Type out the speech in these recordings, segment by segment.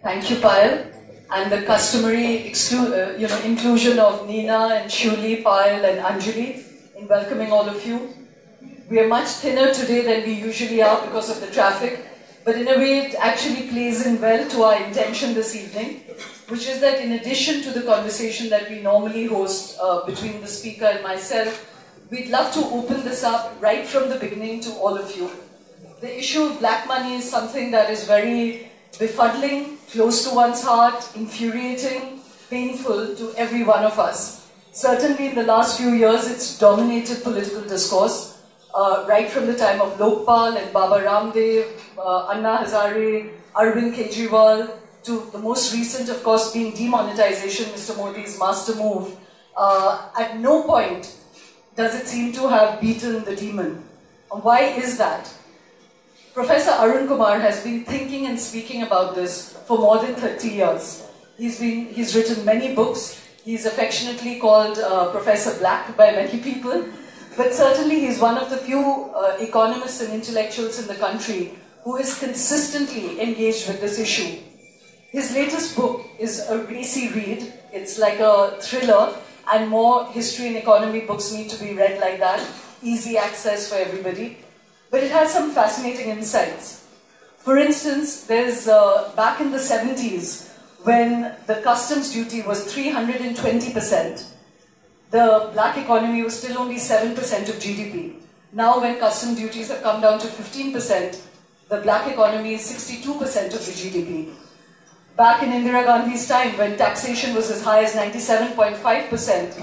Thank you, Payal. And the customary inclusion of Nina and Shuli, Payal and Anjali in welcoming all of you. We are much thinner today than we usually are because of the traffic, but in a way it actually plays in well to our intention this evening, which is that in addition to the conversation that we normally host between the speaker and myself, we'd love to open this up right from the beginning to all of you. The issue of black money is something that is very befuddling, close to one's heart, infuriating, painful to every one of us. Certainly in the last few years, it's dominated political discourse, right from the time of Lokpal and Baba Ramdev, Anna Hazare, Arvind Kejriwal, to the most recent, of course, being demonetization, Mr. Modi's master move. At no point does it seem to have beaten the demon. And why is that? Professor Arun Kumar has been thinking and speaking about this for more than 30 years. He's written many books. He's affectionately called Professor Black by many people. But certainly he's one of the few economists and intellectuals in the country who is consistently engaged with this issue. His latest book is a racy read. It's like a thriller, and more history and economy books need to be read like that. Easy access for everybody. But it has some fascinating insights. For instance, there's back in the 70s, when the customs duty was 320%, the black economy was still only 7% of GDP. Now when custom duties have come down to 15%, the black economy is 62% of the GDP. Back in Indira Gandhi's time, when taxation was as high as 97.5%,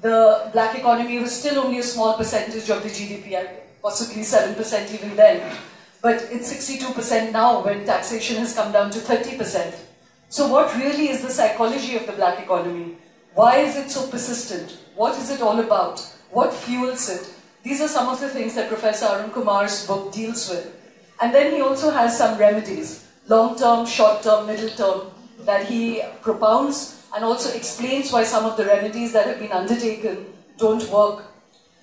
the black economy was still only a small percentage of the GDP, possibly 7% even then. But it's 62% now when taxation has come down to 30%. So what really is the psychology of the black economy? Why is it so persistent? What is it all about? What fuels it? These are some of the things that Professor Arun Kumar's book deals with. And then he also has some remedies, long-term, short-term, middle-term, that he propounds and also explains why some of the remedies that have been undertaken don't work.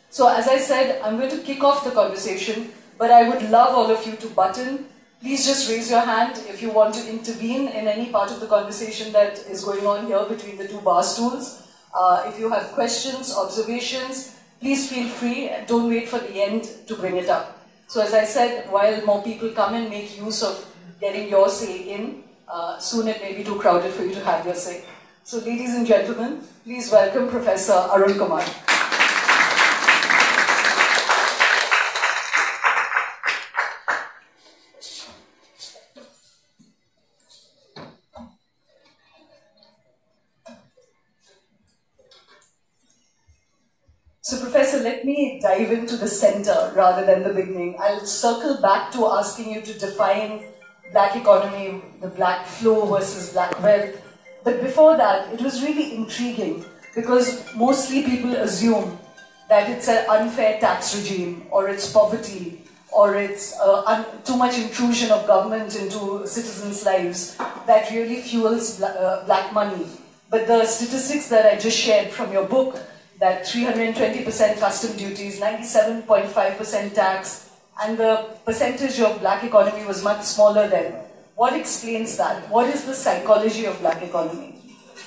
So as I said, I'm going to kick off the conversation, but I would love all of you to butt in. Please just raise your hand if you want to intervene in any part of the conversation that is going on here between the two bar stools. If you have questions, observations, please feel free and don't wait for the end to bring it up. So as I said, while more people come and make use of getting your say in, soon it may be too crowded for you to have your say. So ladies and gentlemen, please welcome Professor Arun Kumar. So Professor, let me dive into the center rather than the beginning. I'll circle back to asking you to define black economy, the black flow versus black wealth. But before that, it was really intriguing because mostly people assume that it's an unfair tax regime, or it's poverty, or it's too much intrusion of government into citizens' lives that really fuels black money. But the statistics that I just shared from your book, that 320% custom duties, 97.5% tax, and the percentage of black economy was much smaller then. What explains that? What is the psychology of black economy?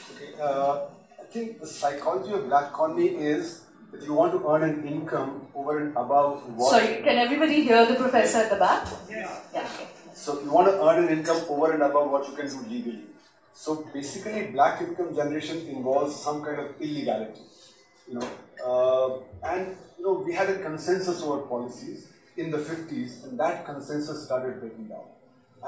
Okay, I think the psychology of black economy is that you want to earn an income over and above what... Sorry, can everybody hear the professor at the back? Yeah. Yeah. So you want to earn an income over and above what you can do legally. So basically, black income generation involves some kind of illegality. We had a consensus over policies in the 50s, and that consensus started breaking down.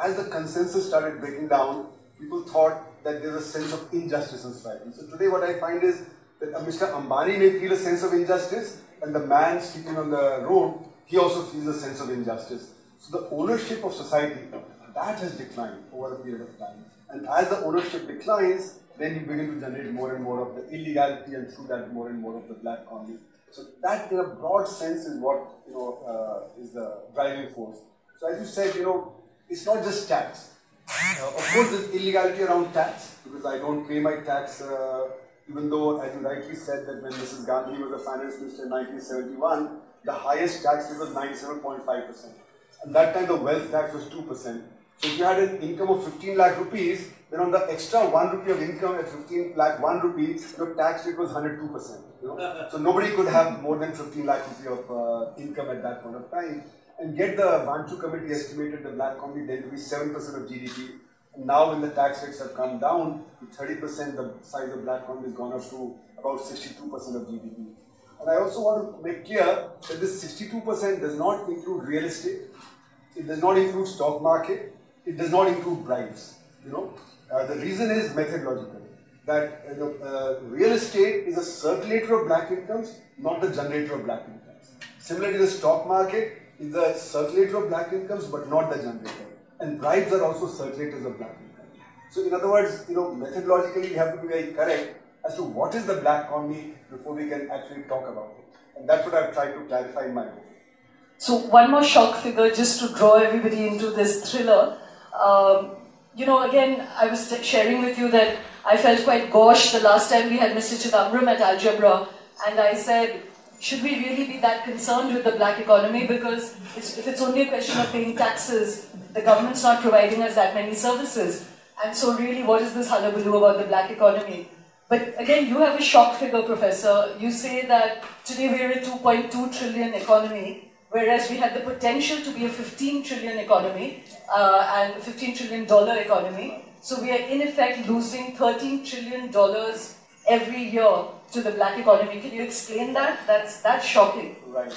As the consensus started breaking down, people thought that there's a sense of injustice in society. So today what I find is that Mr. Ambani may feel a sense of injustice, and the man sleeping on the road, he also feels a sense of injustice. So the ownership of society, that has declined over a period of time. And as the ownership declines, then you begin to generate more and more of the illegality, and through that more and more of the black economy. So that, in a broad sense, is what is the driving force. So as you said, it's not just tax. Of course, there's illegality around tax, because I don't pay my tax, even though, as you rightly said, that when Mrs. Gandhi was the finance minister in 1971, the highest tax rate was 97.5%. At that time, the wealth tax was 2%. So if you had an income of 15 lakh rupees, then on the extra 1 rupee of income at 15 lakh 1 rupee, your tax rate was 102%. You know? So nobody could have more than 15 lakh rupee of income at that point of time. And yet the Vanchu committee estimated the black economy then to be 7% of GDP. And now when the tax rates have come down to 30%, the size of black economy has gone up to about 62% of GDP. And I also want to make clear that this 62% does not include real estate, it does not include stock market, it does not include bribes. You know, the reason is methodological. That real estate is a circulator of black incomes, not the generator of black incomes. Similarly, the stock market is the circulator of black incomes, but not the generator. And bribes are also circulators of black income. So, in other words, methodologically, we have to be very correct as to what is the black economy before we can actually talk about it. And that's what I've tried to clarify in my book. So one more shock figure just to draw everybody into this thriller. Again, I was sharing with you that I felt quite gauche the last time we had Mr. Chidambaram at Algebra, and I said, should we really be that concerned with the black economy? Because if it's only a question of paying taxes, the government's not providing us that many services. And so really, what is this hullabaloo about the black economy? But again, you have a shock figure, Professor. You say that today we're a 2.2 trillion economy, whereas we had the potential to be a 15 trillion economy and $15 trillion economy. So we are in effect losing $13 trillion every year to the black economy. Can you explain that? That's shocking. Right.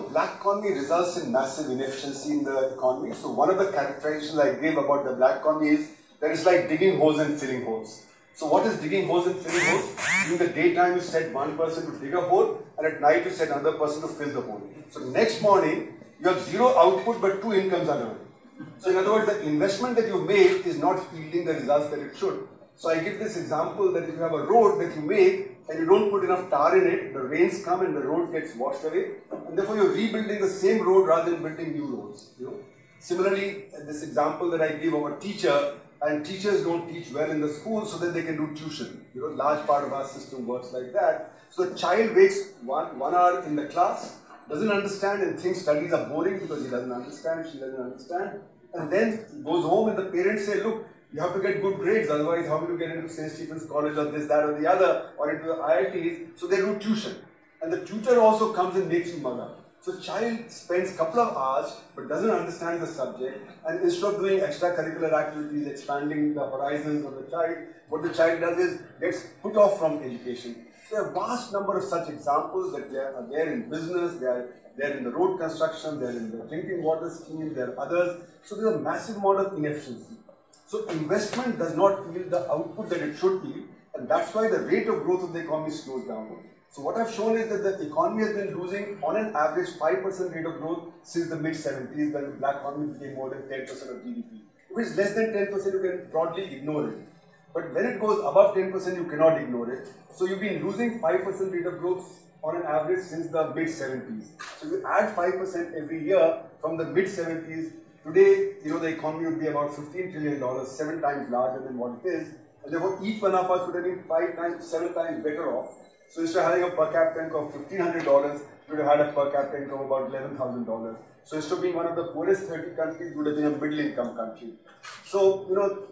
Black economy results in massive inefficiency in the economy. So one of the characterizations I gave about the black economy is that it's like digging holes and filling holes. So what is digging holes and filling holes? In the daytime you set one person to dig a hole, and at night you set another person to fill the hole. So next morning you have zero output but two incomes are there. So in other words, the investment that you made is not yielding the results that it should. So I give this example that if you have a road that you make and you don't put enough tar in it, the rains come and the road gets washed away, and therefore you're rebuilding the same road rather than building new roads. Similarly, this example that I give of a teacher, and teachers don't teach well in the school so that they can do tuition. Large part of our system works like that. So the child waits one hour in the class, doesn't understand and thinks studies are boring because he doesn't understand, she doesn't understand, and then goes home and the parents say, look, you have to get good grades, otherwise how will you get into St. Stephen's College or this, that or the other, or into the IITs? So they do tuition. And the tutor also comes and makes you mug up. So child spends a couple of hours but doesn't understand the subject, and instead of doing extracurricular activities, expanding the horizons of the child, what the child does is gets put off from education. There are a vast number of such examples that they are there in business, they are in the road construction, they are in the drinking water scheme, there are others. So there is a massive amount of inefficiency. So investment does not yield the output that it should yield, and that's why the rate of growth of the economy slows down. So what I've shown is that the economy has been losing on an average 5% rate of growth since the mid-70s, when the black economy became more than 10% of GDP. If it's less than 10%, you can broadly ignore it. But when it goes above 10%, you cannot ignore it. So you've been losing 5% rate of growth on an average since the mid-70s. So you add 5% every year from the mid-70s. Today, the economy would be about $15 trillion, 7 times larger than what it is. And therefore, each one of us would have been 5 times, 7 times better off. So instead of having a per capita income of $1,500, we would have had a per capita income of about $11,000. So instead of being one of the poorest 30 countries, we would have been a middle-income country. So,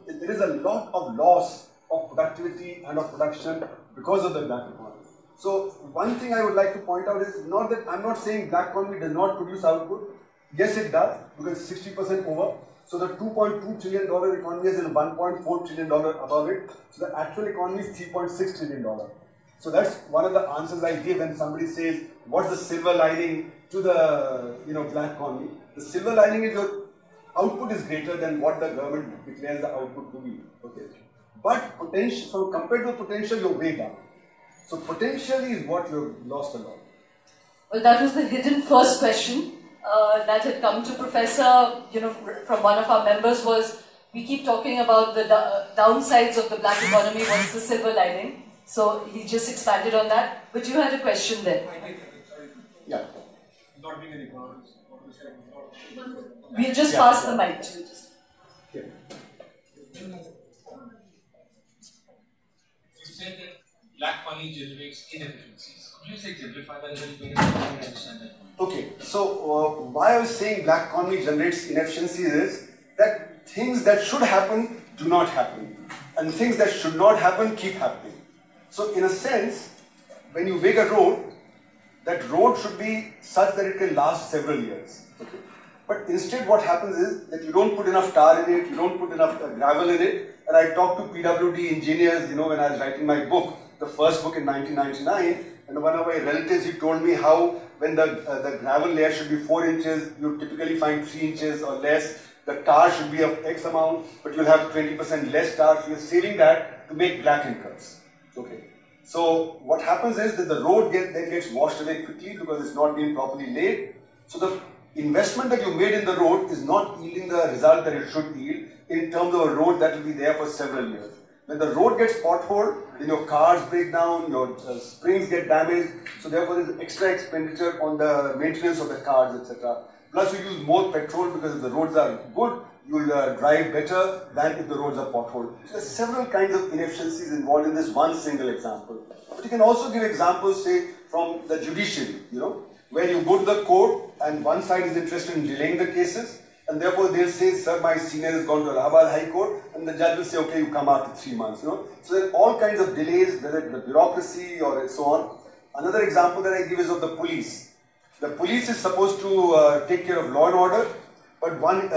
there is a lot of loss of productivity and of production because of the black economy. So, one thing I would like to point out is not that I'm not saying black economy does not produce output. Yes, it does, because it's 60% over. So the $2.2 trillion economy is in $1.4 trillion above it. So the actual economy is $3.6 trillion. So that's one of the answers I give when somebody says, what's the silver lining to the black economy? The silver lining is your output is greater than what the government declares the output to be. Okay. But potential, so compared to potential, you're way down. So potentially is what you've lost a lot. Well, that was the hidden first question that had come to Professor, from one of our members was, we keep talking about the downsides of the black economy, what's the silver lining? So he just expanded on that. But you had a question there. Yeah. Not being an economist. We'll just pass the mic to you. Yeah. You said that black money generates inefficiencies. Could you say simplify that a little bit? I don't understand that point. Okay, so why I was saying black economy generates inefficiencies is that things that should happen do not happen, and things that should not happen keep happening. So in a sense, when you make a road, that road should be such that it can last several years. Okay? But instead what happens is that you don't put enough tar in it, you don't put enough gravel in it. And I talked to PWD engineers, when I was writing my book, the first book in 1999, and one of my relatives, he told me how when the gravel layer should be 4 inches, you typically find 3 inches or less. The tar should be of X amount, but you'll have 20% less tar, so you're saving that to make blackened curves. Okay. So what happens is that the road then gets washed away quickly because it's not been properly laid. So the investment that you made in the road is not yielding the result that it should yield in terms of a road that will be there for several years. When the road gets potholed, then your cars break down, your springs get damaged, so therefore there's extra expenditure on the maintenance of the cars, etc. Plus you use more petrol because if the roads are good, you'll drive better than if the roads are potholed. So there's several kinds of inefficiencies involved in this one single example. But you can also give examples, say, from the judiciary, where you go to the court and one side is interested in delaying the cases, and therefore they'll say, sir, my senior has gone to Allahabad High Court, and the judge will say, okay, you come after 3 months, So there are all kinds of delays, whether it's the bureaucracy or so on. Another example that I give is of the police. The police is supposed to take care of law and order, but one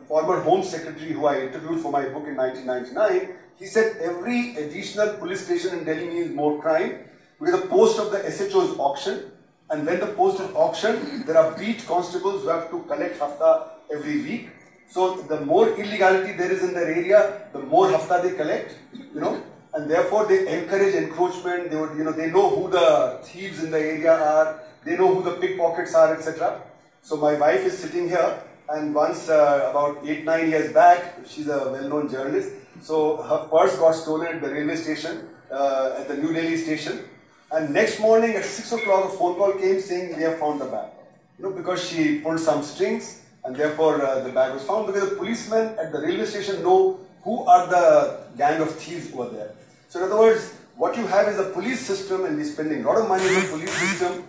former Home Secretary who I interviewed for my book in 1999, he said every additional police station in Delhi means more crime because the post of the SHO is auctioned. And when the post is auctioned, there are beat constables who have to collect hafta every week. So the more illegality there is in their area, the more hafta they collect, and therefore they encourage encroachment. They would, they know who the thieves in the area are, they know who the pickpockets are, etc. So my wife is sitting here, and once about 8-9 years back, she's a well-known journalist. So her purse got stolen at the railway station, at the New Delhi station. And next morning at 6 o'clock, a phone call came saying we have found the bag. Because she pulled some strings, and therefore the bag was found. Because the policemen at the railway station know who are the gang of thieves over there. So in other words, what you have is a police system, and we're spending a lot of money on the police system.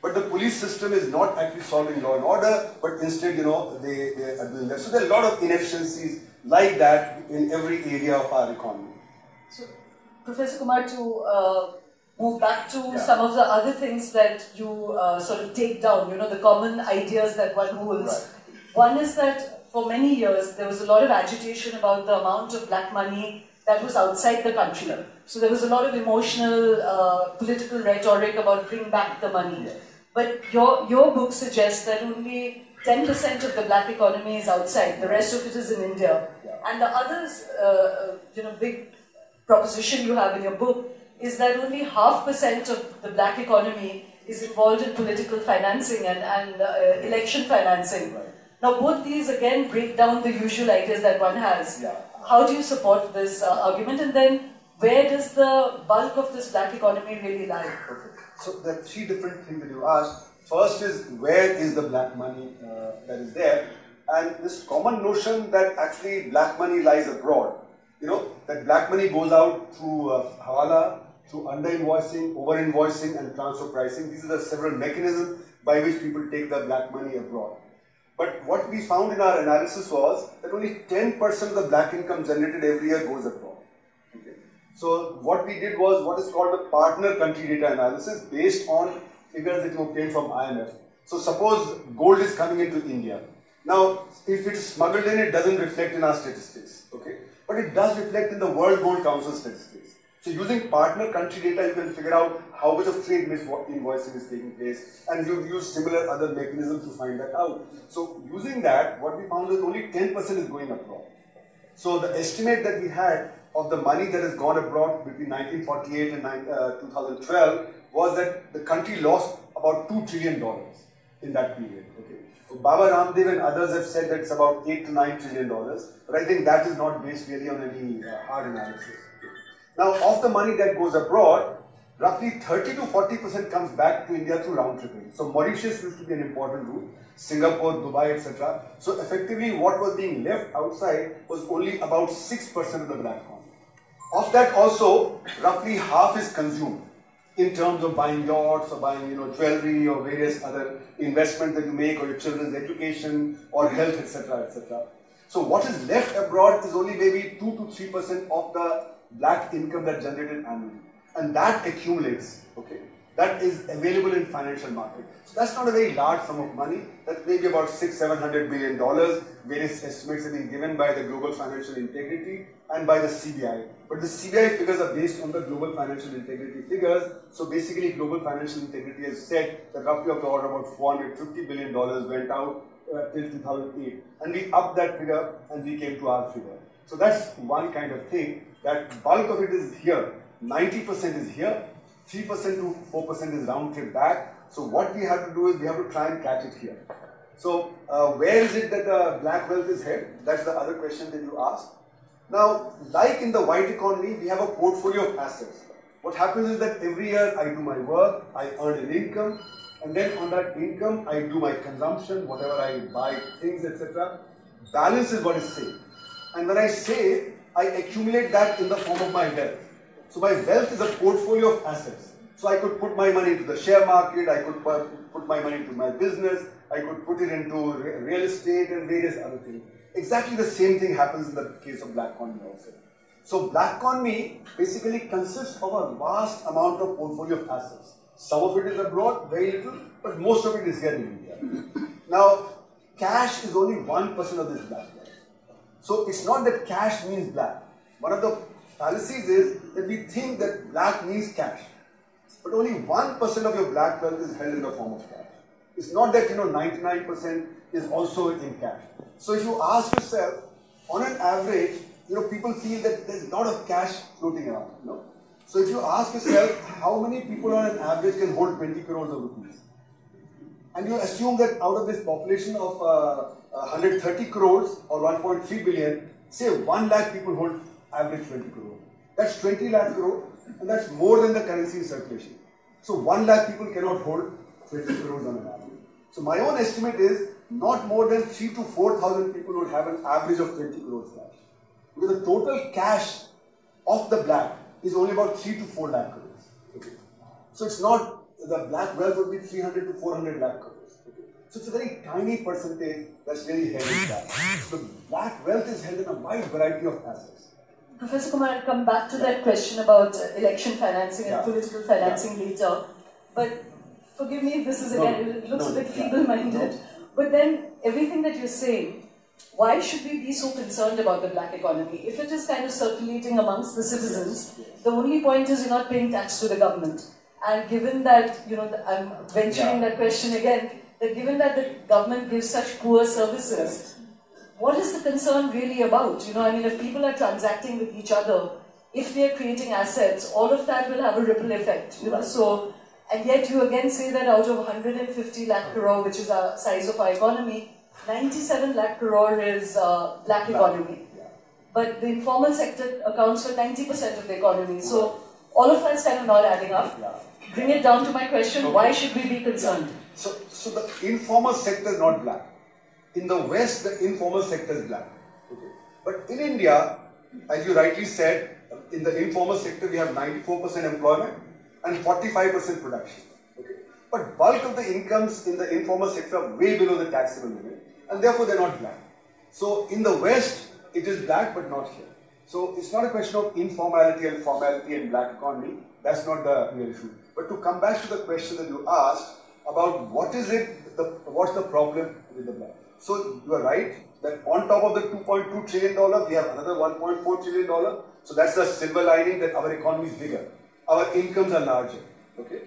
But the police system is not actually solving law and order, but instead, they are doing that. So there are a lot of inefficiencies like that in every area of our economy. So, Professor Kumar, to move back to some of the other things that you sort of take down, the common ideas that one holds. Right. One is that for many years there was a lot of agitation about the amount of black money that was outside the country. So there was a lot of emotional, political rhetoric about bring back the money. Yes. But your book suggests that only 10% of the black economy is outside, the rest of it is in India. Yeah. And the others, big proposition you have in your book is that only 0.5% of the black economy is involved in political financing and election financing. Right. Now both these again break down the usual ideas that one has. Yeah. How do you support this argument, and then where does the bulk of this black economy really lie? Okay. So there are 3 different things that you asked. First is, where is the black money that is there? And this common notion that actually black money lies abroad. That black money goes out through hawala, through under-invoicing, over-invoicing and transfer pricing. These are the several mechanisms by which people take the black money abroad. But what we found in our analysis was that only 10% of the black income generated every year goes abroad. Okay. So what we did was what is called a partner country data analysis based on figures that you obtained from IMF. So suppose gold is coming into India. Now, if it is smuggled in, it doesn't reflect in our statistics. Okay. But it does reflect in the World Gold Council statistics. So using partner country data, you can figure out how much of trade invoicing is taking place, and you use similar other mechanisms to find that out. So using that, what we found is only 10% is going abroad. So the estimate that we had of the money that has gone abroad between 1948 and 2012 was that the country lost about $2 trillion in that period. Okay. So Baba Ramdev and others have said that it's about $8 to $9 trillion, but I think that is not based really on any hard analysis. Now, of the money that goes abroad, roughly 30 to 40% comes back to India through round tripping. So Mauritius used to be an important route, Singapore, Dubai, etc. So effectively, what was being left outside was only about 6% of the black economy. Of that also, roughly half is consumed in terms of buying yachts or buying, jewelry or various other investments that you make, or your children's education or health, etc., etc. So what is left abroad is only maybe 2 to 3% of the black income that's generated annually. And that accumulates, okay? That is available in financial market. So that's not a very large sum of money. That's maybe about $600–700 billion. Various estimates have been given by the Global Financial Integrity and by the CBI. But the CBI figures are based on the Global Financial Integrity figures. So basically, Global Financial Integrity has said that roughly of the order about $450 billion went out till 2008. And we upped that figure and we came to our figure. So that's one kind of thing, that bulk of it is here. 90% is here. 3% to 4% is round trip back. So what we have to do is we have to try and catch it here. So where is it that the black wealth is held? That's the other question that you asked. Now, like in the white economy, we have a portfolio of assets. What happens is that every year I do my work, I earn an income, and then on that income I do my consumption, whatever I buy, things, etc. Balance is what is saved. And when I save, I accumulate that in the form of my wealth. So my wealth is a portfolio of assets. So I could put my money into the share market, I could put my money into my business, I could put it into real estate and various other things. Exactly the same thing happens in the case of black economy also. So black economy basically consists of a vast amount of portfolio of assets. Some of it is abroad, very little, but most of it is here in India. Now, cash is only 1% of this black wealth. So it's not that cash means black. One of the fallacies is that we think that black means cash. But only 1% of your black wealth is held in the form of cash. It's not that 99% is also in cash. So if you ask yourself, on an average, people feel that there's a lot of cash floating around. So if you ask yourself, how many people on an average can hold 20 crores of rupees? And you assume that out of this population of 130 crores or 1.3 billion, say 1 lakh people hold average 20 crores. That's 20 lakh crores, and that's more than the currency in circulation. So 1 lakh people cannot hold 20 crores on an average. So my own estimate is not more than 3,000 to 4,000 people would have an average of 20 crores cash. Because the total cash of the black is only about 3 to 4 lakh crores. Okay. So it's not, the black wealth would be 300 to 400 lakh crores. Okay. So it's a very tiny percentage that's really held in cash. So the black wealth is held in a wide variety of assets. Professor Kumar, I'll come back to that question about election financing and political financing later. But forgive me if this is again, it looks a bit feeble-minded. But then everything that you're saying, why should we be so concerned about the black economy? If it is kind of circulating amongst the citizens, the only point is you're not paying tax to the government. And given that, I'm venturing that question again, that given that the government gives such poor services, what is the concern really about? If people are transacting with each other, if they're creating assets, all of that will have a ripple effect. And yet you again say that out of 150 lakh crore, which is the size of our economy, 97 lakh crore is black economy. But the informal sector accounts for 90% of the economy. So all of that's kind of not adding up. Bring it down to my question, why should we be concerned? So the informal sector is not black. In the West, the informal sector is black. Okay. But in India, as you rightly said, in the informal sector we have 94% employment and 45% production. Okay. But bulk of the incomes in the informal sector are way below the taxable limit, and therefore they're not black. So in the West, it is black but not here. So it's not a question of informality and formality and black economy. That's not the real issue. But to come back to the question that you asked about what's the problem with the black. So you are right that on top of the $2.2 trillion, we have another $1.4 trillion. So that's the silver lining that our economy is bigger. Our incomes are larger. Okay.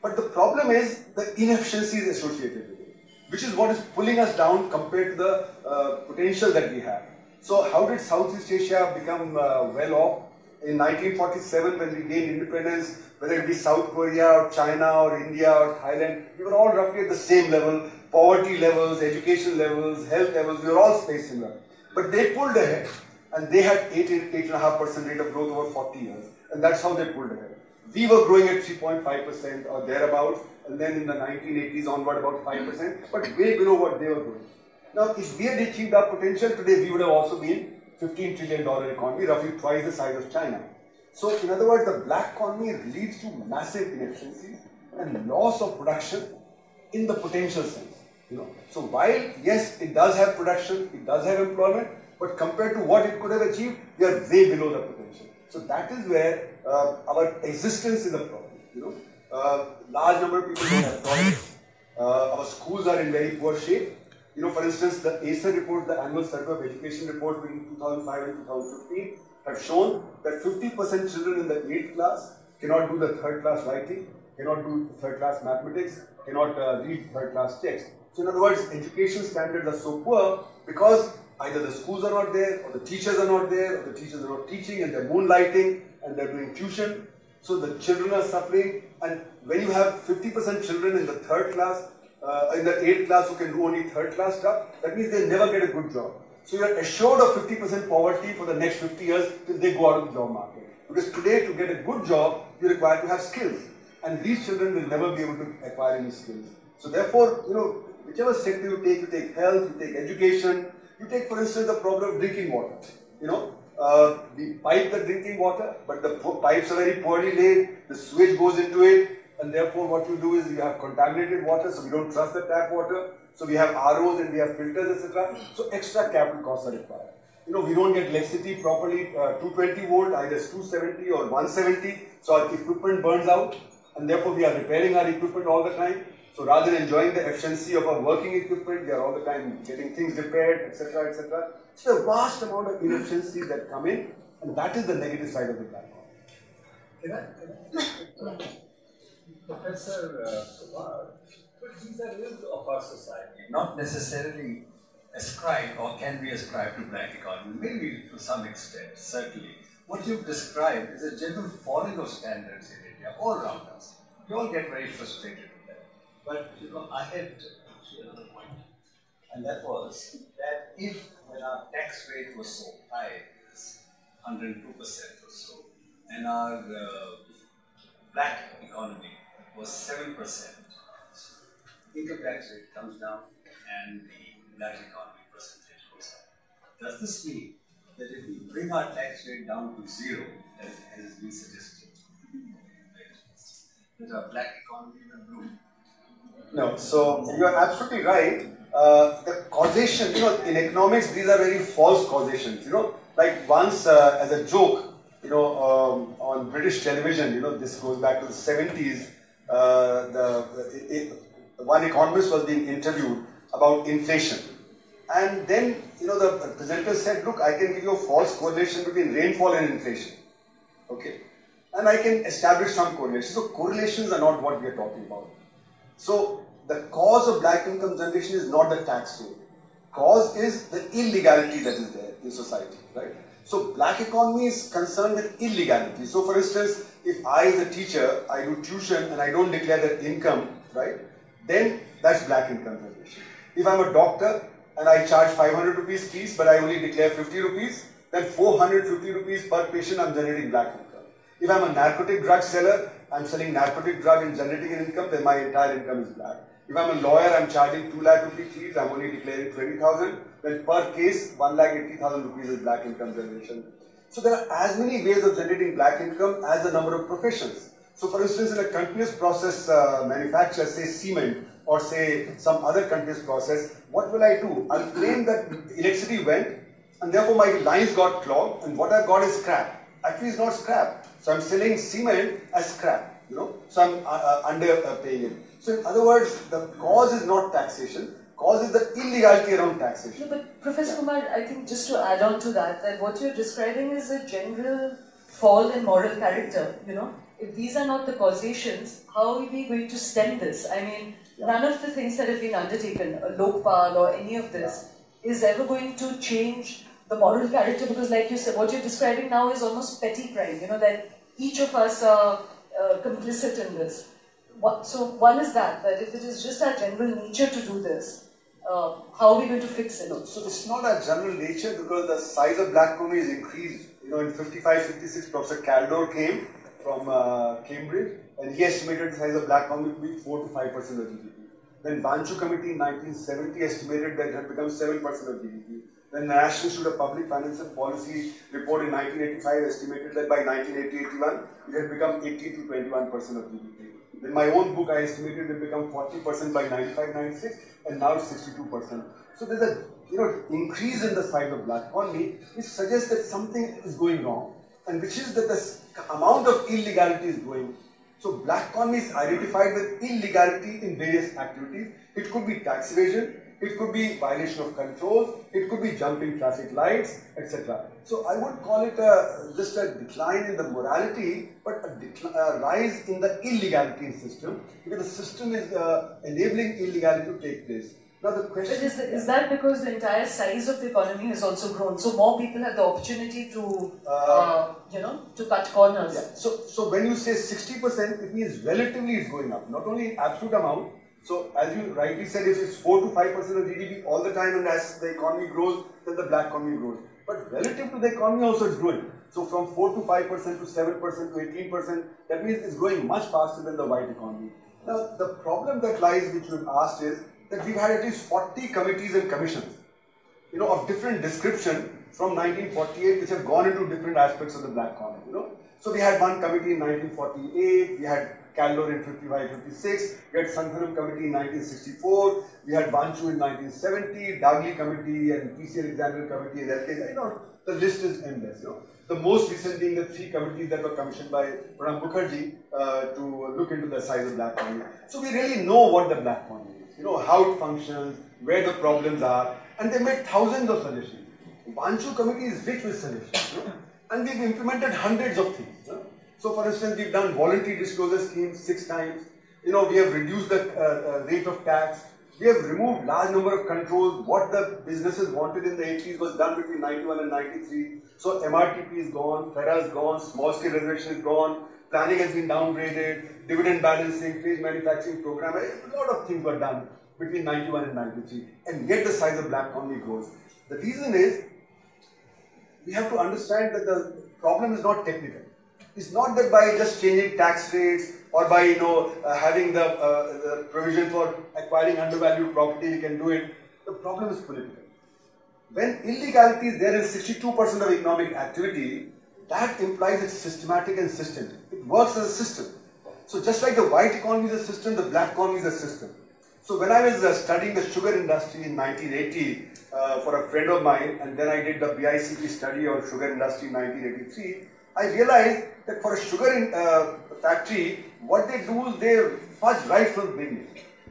But the problem is the inefficiencies associated with it, which is what is pulling us down compared to the potential that we have. So how did Southeast Asia become well off? In 1947, when we gained independence, whether it be South Korea or China or India or Thailand, we were all roughly at the same level. Poverty levels, education levels, health levels, we were all very similar. But they pulled ahead, and they had 8.5% rate of growth over 40 years. And that's how they pulled ahead. We were growing at 3.5% or thereabouts, and then in the 1980s onward about 5%, but way below what they were growing. Now, if we had achieved our potential today, we would have also been $15 trillion economy, roughly twice the size of China. So, in other words, the black economy leads to massive inefficiencies and loss of production in the potential sense. So while, yes, it does have production, it does have employment, but compared to what it could have achieved, we are way below the potential. So that is where our existence is a problem. Large number of people don't have toilets. Our schools are in very poor shape. For instance, the ACER report, the Annual Survey of Education report between 2005 and 2015 have shown that 50% children in the 8th class cannot do the 3rd class writing, cannot do 3rd class mathematics, cannot read 3rd class text. So in other words, education standards are so poor because either the schools are not there, or the teachers are not there, or the teachers are not teaching and they're moonlighting and they're doing tuition. So the children are suffering, and when you have 50% children in the 3rd class, in the 8th class who can do only 3rd class stuff, that means they never get a good job. So you are assured of 50% poverty for the next 50 years till they go out of the job market. Because today, to get a good job, you require to have skills. And these children will never be able to acquire any skills. So therefore, whichever sector you take health, you take education, you take, for instance, the problem of drinking water. We pipe the drinking water, but the pipes are very poorly laid, the sewage goes into it, and therefore what you do is you have contaminated water, so we don't trust the tap water. So we have ROs and we have filters, etc. So extra capital costs are required. We don't get electricity properly, 220 volt, either it's 270 or 170, so our equipment burns out, and therefore we are repairing our equipment all the time. So rather than enjoying the efficiency of our working equipment, we are all the time getting things repaired, etc., etc. So a vast amount of inefficiencies that come in, and that is the negative side of the platform. Can I? Professor Kumar, but these are ills of our society, not necessarily ascribed or can be ascribed to black economy, maybe to some extent, certainly. What you've described is a general falling of standards in India, all around us. We all get very frustrated with that. But, I had another point, and that was that if when our tax rate was so high, 102% or so, and our black economy was 7%, income tax rate comes down and the black economy percentage goes up. Does this mean that if we bring our tax rate down to 0, as has been suggested, that our black economy will bloom? No, so you are absolutely right. The causation, in economics, these are very false causations. Like once as a joke, on British television, this goes back to the 70s, one economist was being interviewed about inflation. And then, the presenter said, look, I can give you a false correlation between rainfall and inflation. Okay. And I can establish some correlation. So correlations are not what we are talking about. So the cause of black income generation is not the tax rate. Cause is the illegality that is there in society, right? So black economy is concerned with illegality. So for instance, if I as a teacher, I do tuition and I don't declare that income, right? Then that's black income generation. If I'm a doctor and I charge 500 rupees fees but I only declare 50 rupees, then 450 rupees per patient I'm generating black income. If I'm a narcotic drug seller, I'm selling narcotic drug and generating an income, then my entire income is black. If I'm a lawyer, I'm charging 2 lakh rupee fees, I'm only declaring 20,000, then per case 1,80,000 rupees is black income generation. So there are as many ways of generating black income as the number of professions. So for instance, in a continuous process manufacturer, say cement or say some other continuous process, what will I do? I'll claim that electricity went and therefore my lines got clogged and what I've got is scrap. Actually it's not scrap. So I'm selling cement as scrap, so I'm underpaying it. So in other words, the cause is not taxation, cause is the illegality around taxation. No, but Professor Kumar, I think just to add on to that what you're describing is a general fall in moral character, If these are not the causations, how are we going to stem this? I mean, none of the things that have been undertaken, Lokpal or any of this, is ever going to change the moral character, because like you said, what you're describing now is almost petty crime, that each of us are complicit in this. So one is that if it is just our general nature to do this, how are we going to fix it? No, so it's not our general nature because the size of black economy is increased. In 55, 56, Professor Caldor came from Cambridge and he estimated the size of black economy to be 4 to 5% of GDP. Then Banchu Committee in 1970 estimated that it had become 7% of GDP. Then the National Institute of Public Financial Policy report in 1985 estimated that by 1980-81 it had become 18 to 21% of GDP. In my own book, I estimated it become 40% by 95-96 and now it's 62%. So there's a increase in the size of black economy, which suggests that something is going wrong, and which is that the amount of illegality is growing. So black economy is identified with illegality in various activities. It could be tax evasion, it could be violation of controls, it could be jumping traffic lights, etc. So I would call it just a decline in the morality, but a rise in the illegality in system, because the system is enabling illegality to take place. Now the question is that because the entire size of the economy has also grown, so more people have the opportunity to to cut corners? Yeah. So when you say 60%, it means relatively it's going up, not only in absolute amount. So as you rightly said, if it's 4 to 5% of GDP all the time, and as the economy grows, then the black economy grows. But relative to the economy also it's growing. So from 4 to 5% to 7% to 18%, that means it's growing much faster than the white economy. Now the problem that lies, which you've asked, is that we've had at least 40 committees and commissions, of different description from 1948, which have gone into different aspects of the black economy, So we had one committee in 1948, we had Caldor in 55-56, we had Santhanam committee in 1964, we had Vanchu in 1970, Dagli committee and P.C. Alexander committee in LK. The list is endless. The most recent being the 3 committees that were commissioned by Pranab Mukherjee to look into the size of black economy. So we really know what the black economy is, how it functions, where the problems are, and they made thousands of suggestions. Vanchu committee is rich with suggestions, and we've implemented hundreds of things. So for instance, we've done voluntary disclosure schemes 6 times. We have reduced the rate of tax. We have removed large number of controls. What the businesses wanted in the 80s was done between 91 and 93. So MRTP is gone, FERA is gone, small scale reservation is gone, planning has been downgraded, dividend balancing, phase manufacturing program, a lot of things were done between 91 and 93. And yet the size of black economy grows. The reason is, we have to understand that the problem is not technical. It's not that by just changing tax rates or by having the provision for acquiring undervalued property we can do it. The problem is political. When illegality is there in 62% of economic activity, that implies it's systematic and systemic. It works as a system. So just like the white economy is a system, the black economy is a system. So when I was studying the sugar industry in 1980 for a friend of mine, and then I did the BICP study on sugar industry in 1983, I realized that for a sugar factory, what they do is they fudge right from the beginning.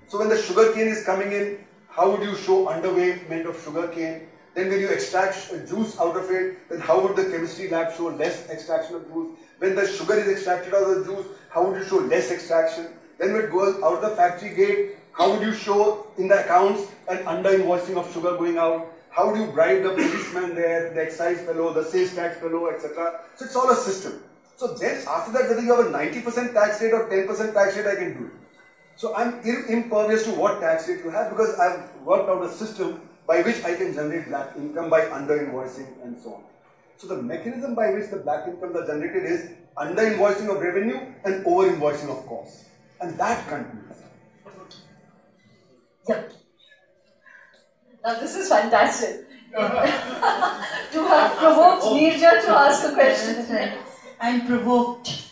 So when the sugar cane is coming in, how would you show underweight of sugar cane? Then when you extract juice out of it, then how would the chemistry lab show less extraction of juice? When the sugar is extracted out of the juice, how would you show less extraction? Then when it goes out the factory gate, how would you show in the accounts an under-invoicing of sugar going out? How do you bribe the policeman there, the excise fellow, the sales tax fellow, etc.? So it's all a system. So then after that, whether you have a 90% tax rate or 10% tax rate, I can do it. So I'm impervious to what tax rate you have, because I've worked out a system by which I can generate black income by under-invoicing and so on. So the mechanism by which the black incomes are generated is under-invoicing of revenue and over-invoicing of costs. And that continues. Yeah. Now this is fantastic. To have provoked Neerja to ask a question. I'm provoked.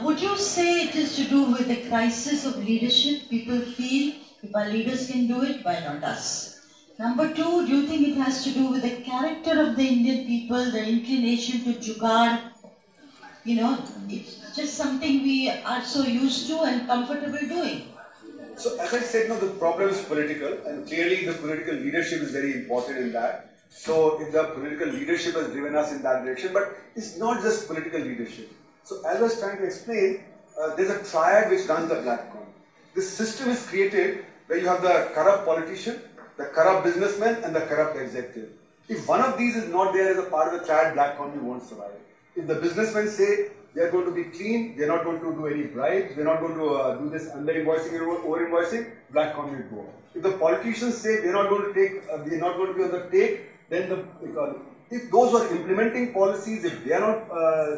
Would you say it is to do with the crisis of leadership? People feel if our leaders can do it, why not us? Number 2, do you think it has to do with the character of the Indian people, the inclination to jugaad? It's just something we are so used to and comfortable doing. So as I said, the problem is political, and clearly the political leadership is very important in that. So if the political leadership has driven us in that direction, but it's not just political leadership. So as I was trying to explain, there's a triad which runs the black economy. This system is created where you have the corrupt politician, the corrupt businessman, and the corrupt executive. If one of these is not there as a part of the triad, black economy won't survive. If the businessmen say they are going to be clean, they are not going to do any bribes, they are not going to do this under-invoicing and over-invoicing, black economy will go. If the politicians say they are not going to take, they are not going to be on the take, then the economy. If those who are implementing policies, if they are not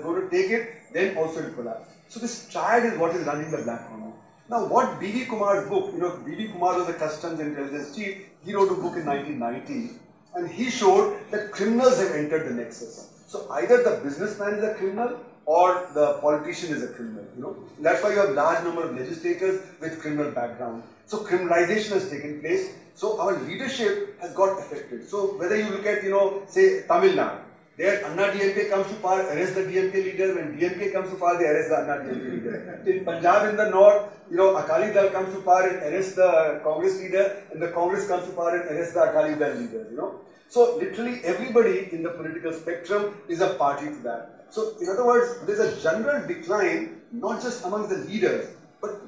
going to take it, then also it will collapse. So this triad is what is running the black economy. Now what B.V. Kumar's book, B.V. Kumar was the customs intelligence chief, he wrote a book in 1990, and he showed that criminals have entered the nexus. So either the businessman is a criminal or the politician is a criminal, you know. That's why you have large number of legislators with criminal background. So criminalization has taken place. So our leadership has got affected. So whether you look at, you know, say Tamil Nadu, there Anna DMK comes to power, arrest the DMK leader. When DMK comes to power, they arrest the Anna DMK leader. In Punjab in the north, you know, Akali Dal comes to power and arrests the Congress leader, and the Congress comes to power and arrests the Akali Dal leader, you know. So literally everybody in the political spectrum is a party to that. So in other words, there is a general decline, not just among the leaders, but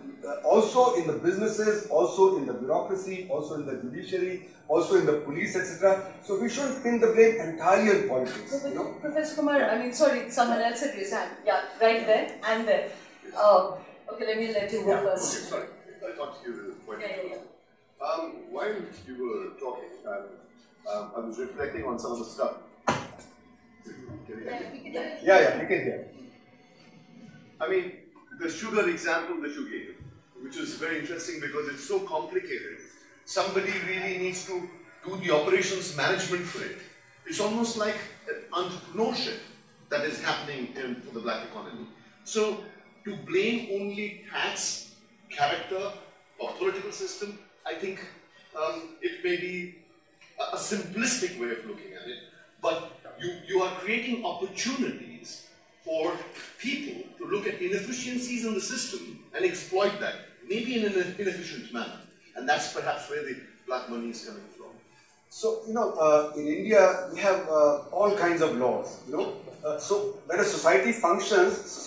also in the businesses, also in the bureaucracy, also in the judiciary, also in the police, etc. So we shouldn't pin the blame entirely on politics. No, you know? Professor Kumar, I mean, sorry, someone else had raised hand. Yeah, right there and there. Okay, let me let you go first. Okay, sorry. I thought you were quite while you were talking, I was reflecting on some of the stuff. Yeah, you can hear. I mean, the sugar example that you gave, which is very interesting because it's so complicated. Somebody really needs to do the operations management for it. It's almost like an entrepreneurship that is happening in the black economy. So, to blame only tax, character, or political system, I think it may be a simplistic way of looking at it, but you are creating opportunities for people to look at inefficiencies in the system and exploit that, maybe in an inefficient manner. And that's perhaps where the black money is coming from. So, you know, in India, we have all kinds of laws, you know. So, when a society functions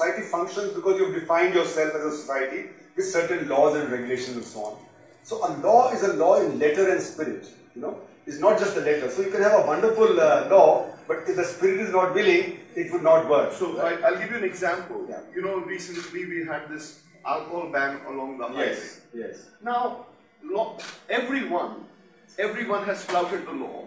because you've defined yourself as a society with certain laws and regulations and so on. So, a law is a law in letter and spirit, you know. It's not just the letter. So, you can have a wonderful law, but if the spirit is not willing, it would not work. So, right? I'll give you an example. Yeah. You know, recently we had this alcohol ban along the highway. Yes. Now, everyone has flouted the law.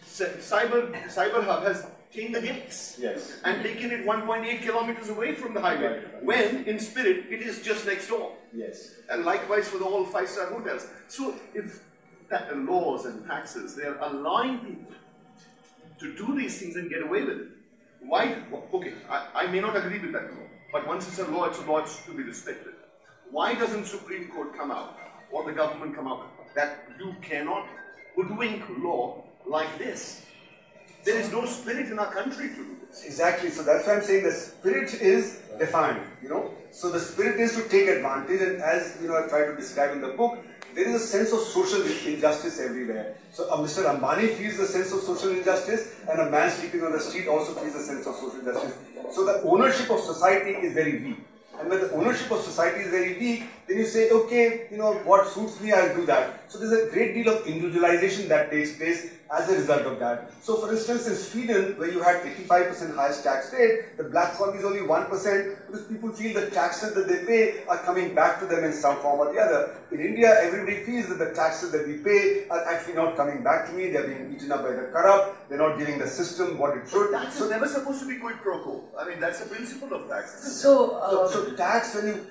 Cyber Hub has changed the gates and taken it 1.8 kilometers away from the highway, when in spirit it is just next door. Yes. And likewise for the all 5-star hotels. So if that laws and taxes, they are allowing people to do these things and get away with it. Why? Okay, I may not agree with that law, but once it's a law, it's to be respected. Why doesn't Supreme Court come out or the government come out that you cannot hoodwink law like this? There is no spirit in our country to do this. Exactly. So that's why I'm saying the spirit is defined, you know. So the spirit is to take advantage, and as you know, I try to describe in the book, there is a sense of social injustice everywhere. So Mr. Ambani feels the sense of social injustice, and a man sleeping on the street also feels a sense of social injustice. So the ownership of society is very weak. And when the ownership of society is very weak, then you say, okay, you know, what suits me, I'll do that. So there's a great deal of individualization that takes place as a result of that. So for instance, in Sweden, where you had 85% highest tax rate, the black economy is only 1% because people feel the taxes that they pay are coming back to them in some form or the other. In India, everybody feels that the taxes that we pay are actually not coming back to me, they're being eaten up by the corrupt, they're not giving the system what it should. Tax is never supposed to be quid pro quo. I mean, that's the principle of tax. So tax, when you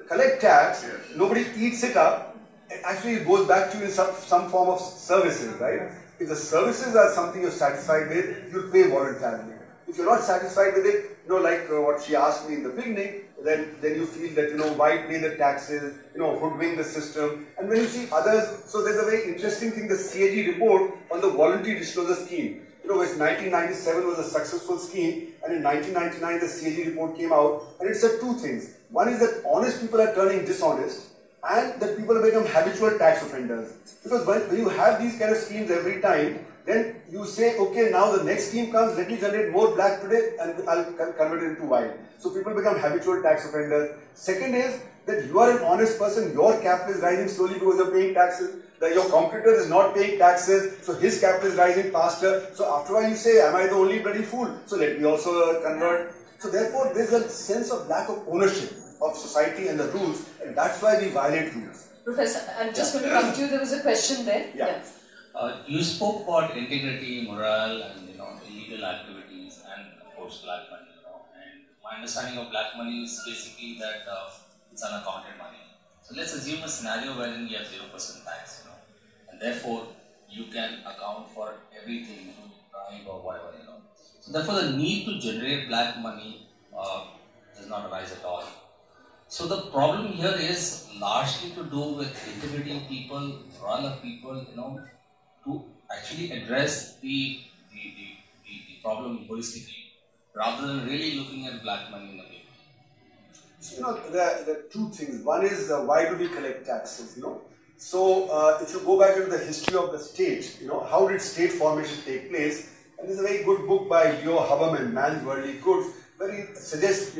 collect tax, nobody eats it up. Actually, it goes back to you in some form of services, right? If the services are something you're satisfied with, you'll pay voluntarily. If you're not satisfied with it, you know, like what she asked me in the beginning, then you feel that, you know, why pay the taxes, you know, hoodwink the system. And when you see others, so there's a very interesting thing, the CAG report on the voluntary disclosure scheme. You know, 1997 was a successful scheme, and in 1999 the CAG report came out, and it said two things. One is that honest people are turning dishonest, and that people have become habitual tax offenders. Because when you have these kind of schemes every time, then you say, okay, now the next scheme comes, let me generate more black today and I'll convert it into white. So people become habitual tax offenders. Second is that you are an honest person, your capital is rising slowly because you're paying taxes. That your competitor is not paying taxes, so his capital is rising faster. So after a while you say, am I the only bloody fool? So let me also convert. So therefore there's a sense of lack of ownership of society and the rules, and that's why we violate rules. Professor, I'm just going to come to you. There was a question there. Yeah. You spoke about integrity, morale, and illegal activities, and of course black money. And my understanding of black money is basically that it's unaccounted money. So let's assume a scenario wherein you have 0% tax, and therefore you can account for everything, bribe or whatever, So therefore, the need to generate black money does not arise at all. So the problem here is largely to do with integrity of people, moral of people, to actually address the problem holistically, rather than really looking at black money in a way. So, there are two things. One is why do we collect taxes? So if you go back into the history of the state, how did state formation take place? And there's a very good book by Leo Haberman, Man's Worldly Goods, where he suggests,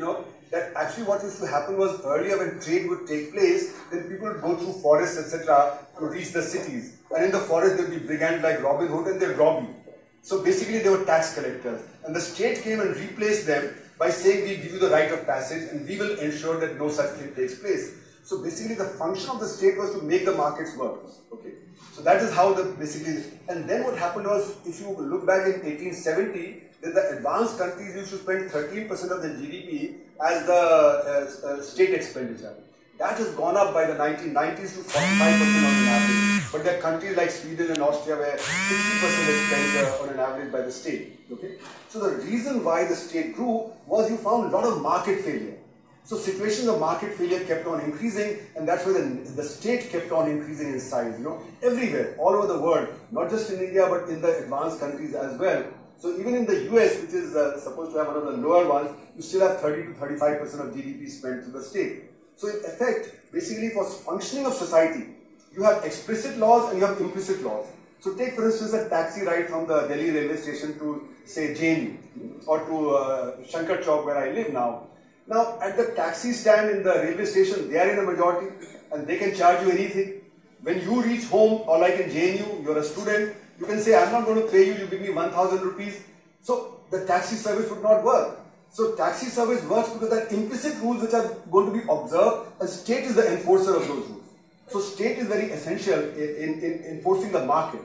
that actually what used to happen was earlier when trade would take place, then people would go through forests, etc. to reach the cities. And in the forest there would be brigands like Robin Hood and they'd rob you. So basically they were tax collectors. And the state came and replaced them by saying we give you the right of passage and we will ensure that no such thing takes place. So basically the function of the state was to make the markets work. Okay. So that is how basically, and then what happened was, if you look back in 1870, then the advanced countries used to spend 13% of the GDP as the state expenditure. That has gone up by the 1990s to 45% on an average. But there are countries like Sweden and Austria where 60% is spent on an average by the state. Okay? So the reason why the state grew was you found a lot of market failure. So situations of market failure kept on increasing, and that's why the state kept on increasing in size, everywhere, all over the world, not just in India, but in the advanced countries as well. So even in the US, which is supposed to have one of the lower ones, you still have 30 to 35% of GDP spent to the state. So in effect, basically for functioning of society, you have explicit laws and you have implicit laws. So take for instance a taxi ride from the Delhi railway station to say JNU or to Shankar Chowk where I live now. Now at the taxi stand in the railway station, they are in a majority and they can charge you anything. When you reach home or like in JNU, you're a student, you can say I'm not going to pay you, you give me 1,000 rupees. So the taxi service would not work. So taxi service works because there are implicit rules which are going to be observed and state is the enforcer of those rules. So state is very essential in enforcing the market.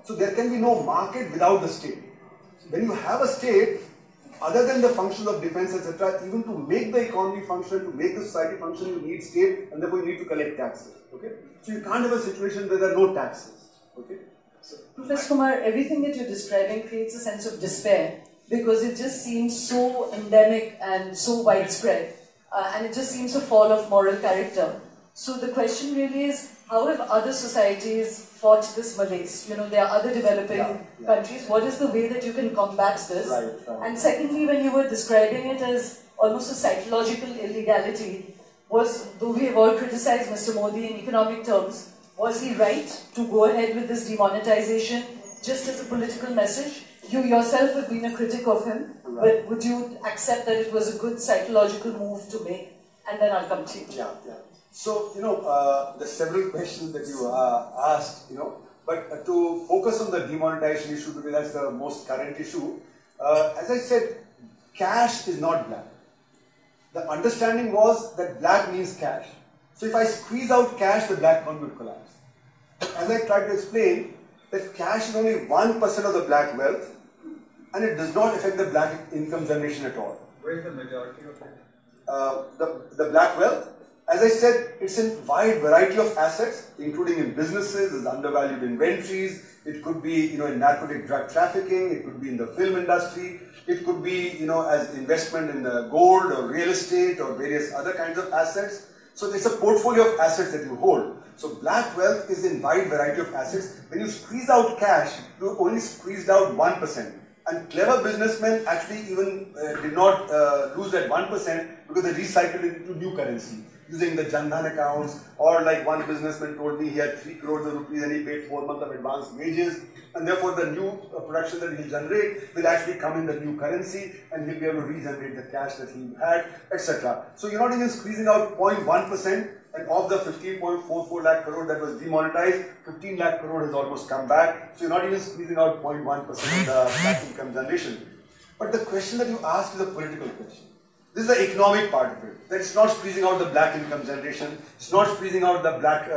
So there can be no market without the state. When you have a state, other than the functions of defense, etc., even to make the economy function, to make the society function, you need state and therefore you need to collect taxes. Okay? So you can't have a situation where there are no taxes. Okay? So, Professor Kumar, everything that you're describing creates a sense of despair because it just seems so endemic and so widespread and it just seems a fall of moral character. So the question really is, how have other societies fought this malaise? There are other developing countries. What is the way that you can combat this? Right. And secondly, when you were describing it as almost a psychological illegality, though we have all criticized Mr. Modi in economic terms, was he right to go ahead with this demonetization just as a political message? You yourself have been a critic of him, but would you accept that it was a good psychological move to make? And then I'll come to you. Yeah. So, the several questions that you asked, but to focus on the demonetization issue because that's the most current issue, as I said, cash is not black. The understanding was that black means cash. So if I squeeze out cash, the black economy would collapse. As I tried to explain, that cash is only 1% of the black wealth and it does not affect the black income generation at all. Where is the majority of it? The black wealth, as I said, it's in wide variety of assets, including in businesses, there's undervalued inventories, it could be, in narcotic drug trafficking, it could be in the film industry, it could be, as investment in the gold or real estate or various other kinds of assets. So it's a portfolio of assets that you hold. So black wealth is in wide variety of assets. When you squeeze out cash, you only squeezed out 1%. And clever businessmen actually even did not lose that 1% because they recycled it into new currency using the Jan Dhan accounts, or like one businessman told me he had 3 crores of rupees and he paid 4 months of advance wages, and therefore the new production that he'll generate will actually come in the new currency and he'll be able to regenerate the cash that he had, etc. So you're not even squeezing out 0.1%, and of the 15.44 lakh crore that was demonetized, 15 lakh crore has almost come back. So you're not even squeezing out 0.1% of the black income generation. But the question that you asked is a political question. This is the economic part of it. That it's not squeezing out the black income generation, it's not squeezing out the black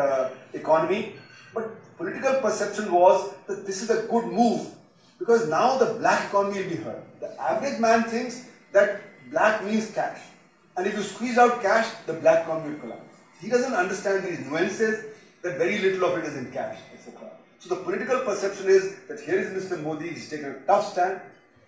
economy. But political perception was that this is a good move because now the black economy will be hurt. The average man thinks that black means cash. And if you squeeze out cash, the black economy will collapse. He doesn't understand these nuances, that very little of it is in cash, etc. So the political perception is that here is Mr. Modi, he's taken a tough stand,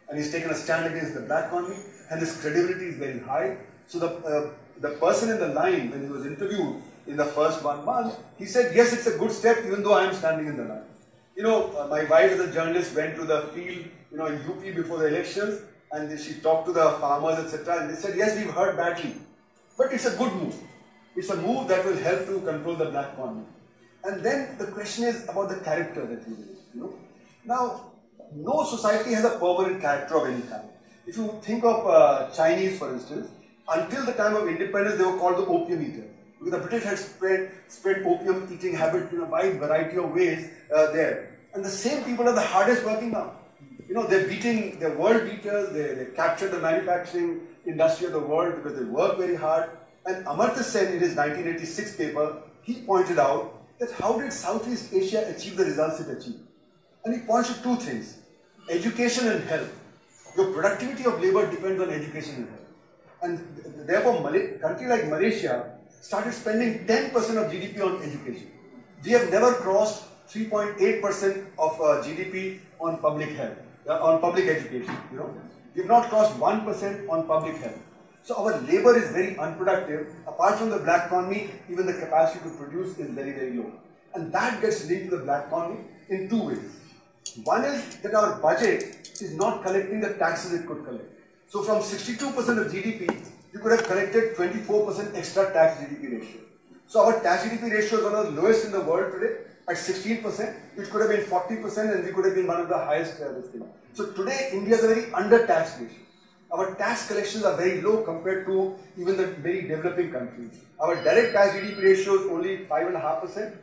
and he's taken a stand against the black economy, and his credibility is very high. So the person in the line, when he was interviewed in the first 1 month, he said, yes, it's a good step, even though I am standing in the line. You know, my wife as a journalist went to the field, you know, in UP before the elections, and she talked to the farmers, etc., and they said, yes, we've heard badly, but it's a good move. It's a move that will help to control the black economy. And then the question is about the character that you will, you know. Now, no society has a permanent character of any kind. If you think of Chinese, for instance, until the time of independence, they were called the opium eater. Because the British had spread opium eating habit in a wide variety of ways there. And the same people are the hardest working now. You know, they're world beaters, they captured the manufacturing industry of the world because they work very hard. And Amartya Sen, in his 1986 paper, he pointed out that how did Southeast Asia achieve the results it achieved? And he points to two things, education and health. Your productivity of labor depends on education and health. And therefore, a country like Malaysia started spending 10% of GDP on education. We have never crossed 3.8% of GDP on public health, on public education. You know, we've not crossed 1% on public health. So our labor is very unproductive. Apart from the black economy, even the capacity to produce is very, very low. And that gets linked to the black economy in two ways. One is that our budget is not collecting the taxes it could collect. So from 62% of GDP, you could have collected 24% extra tax GDP ratio. So our tax GDP ratio is one of the lowest in the world today at 16%. It could have been 40% and we could have been one of the highest this thing. So today India is a very under-taxed nation. Our tax collections are very low compared to even the very developing countries. Our direct tax GDP ratio is only 5.5%,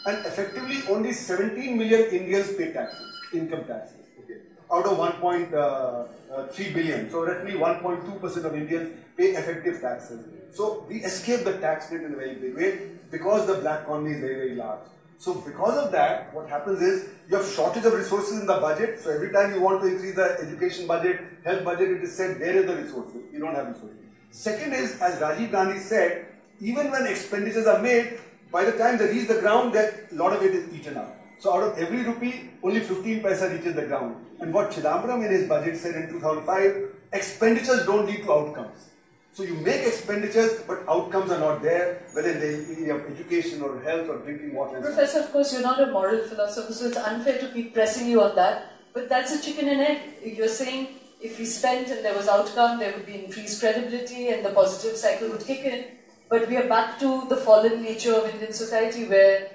and effectively only 17 million Indians pay taxes, income taxes, okay, out of 1.3 billion. So roughly 1.2% of Indians pay effective taxes. So we escape the tax rate in a very big way because the black economy is very, very large. So because of that, what happens is you have shortage of resources in the budget. So every time you want to increase the education budget, health budget, it is said, where is the resources? You don't have resources. Second is, as Rajiv Gandhi said, even when expenditures are made, by the time they reach the ground, that a lot of it is eaten up. So out of every rupee, only 15 paisa reaches the ground. And what Chidambaram in his budget said in 2005, expenditures don't lead to outcomes. So you make expenditures, but outcomes are not there, whether in the area of education or health or drinking water. Professor, of course, you're not a moral philosopher, so it's unfair to keep pressing you on that. But that's a chicken and egg. You're saying if we spent and there was outcome, there would be increased credibility and the positive cycle would kick in. But we are back to the fallen nature of Indian society where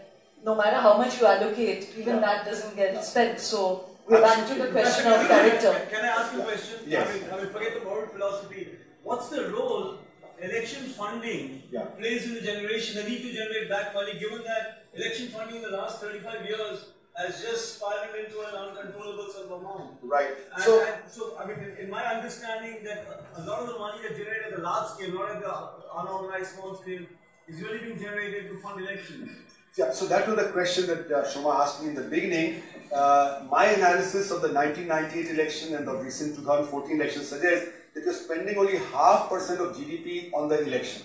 no matter how much you allocate, even that doesn't get spent. So we're back to the question of character. Can I ask you a question? Yes. I mean, forget the moral philosophy. What's the role election funding plays in the generation, the need to generate black money, given that election funding in the last 35 years has just spiraled into an uncontrollable sort of amount? Right. And so, I mean, in my understanding, that a lot of the money that's generated at the large scale, not at the unorganized small scale, is really being generated to fund elections. Yeah, so that was the question that Shoma asked me in the beginning. My analysis of the 1998 election and the recent 2014 election suggests that you're spending only 0.5% of GDP on the election.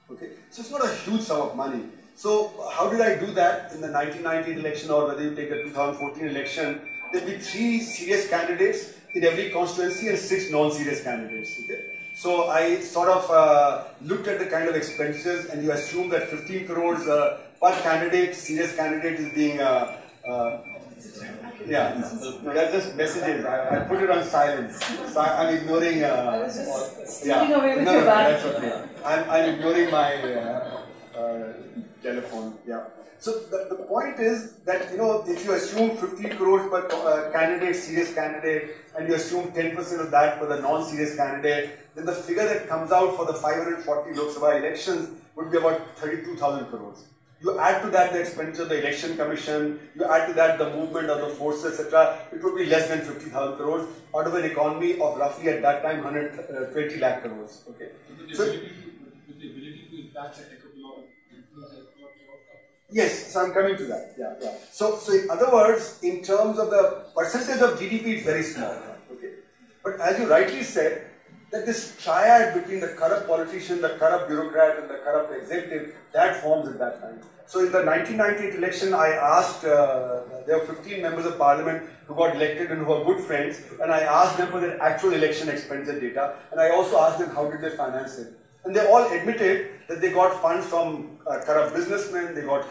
Okay, so it's not a huge sum of money. So how did I do that in the 1998 election, or whether you take the 2014 election? There'll be 3 serious candidates in every constituency and 6 non-serious candidates. Okay, so I sort of looked at the kind of expenditures, and you assume that 15 crores per candidate, serious candidate, is being no, that's just messages. I put it on silence. So I'm ignoring. I was just stealing away with your bag. That's okay. I'm ignoring my telephone. Yeah. So the point is that, you know, if you assume 50 crores per candidate, serious candidate, and you assume 10% of that for the non-serious candidate, then the figure that comes out for the 540 Lok Sabha elections would be about 32,000 crores. You add to that the expenditure of the election commission, you add to that the movement of the forces, etc. It would be less than 50,000 crores out of an economy of roughly at that time 120 lakh crores. Okay. With the ability to impact a couple of yes, so I'm coming to that. Yeah. So in other words, in terms of the percentage of GDP, it's very small. Okay. But as you rightly said, that this triad between the corrupt politician, the corrupt bureaucrat and the corrupt executive, that forms at that time. So in the 1998 election, I asked, there were 15 members of parliament who got elected and who are good friends, and I asked them for their actual election expenditure data, and I also asked them how did they finance it. And they all admitted that they got funds from corrupt businessmen, they got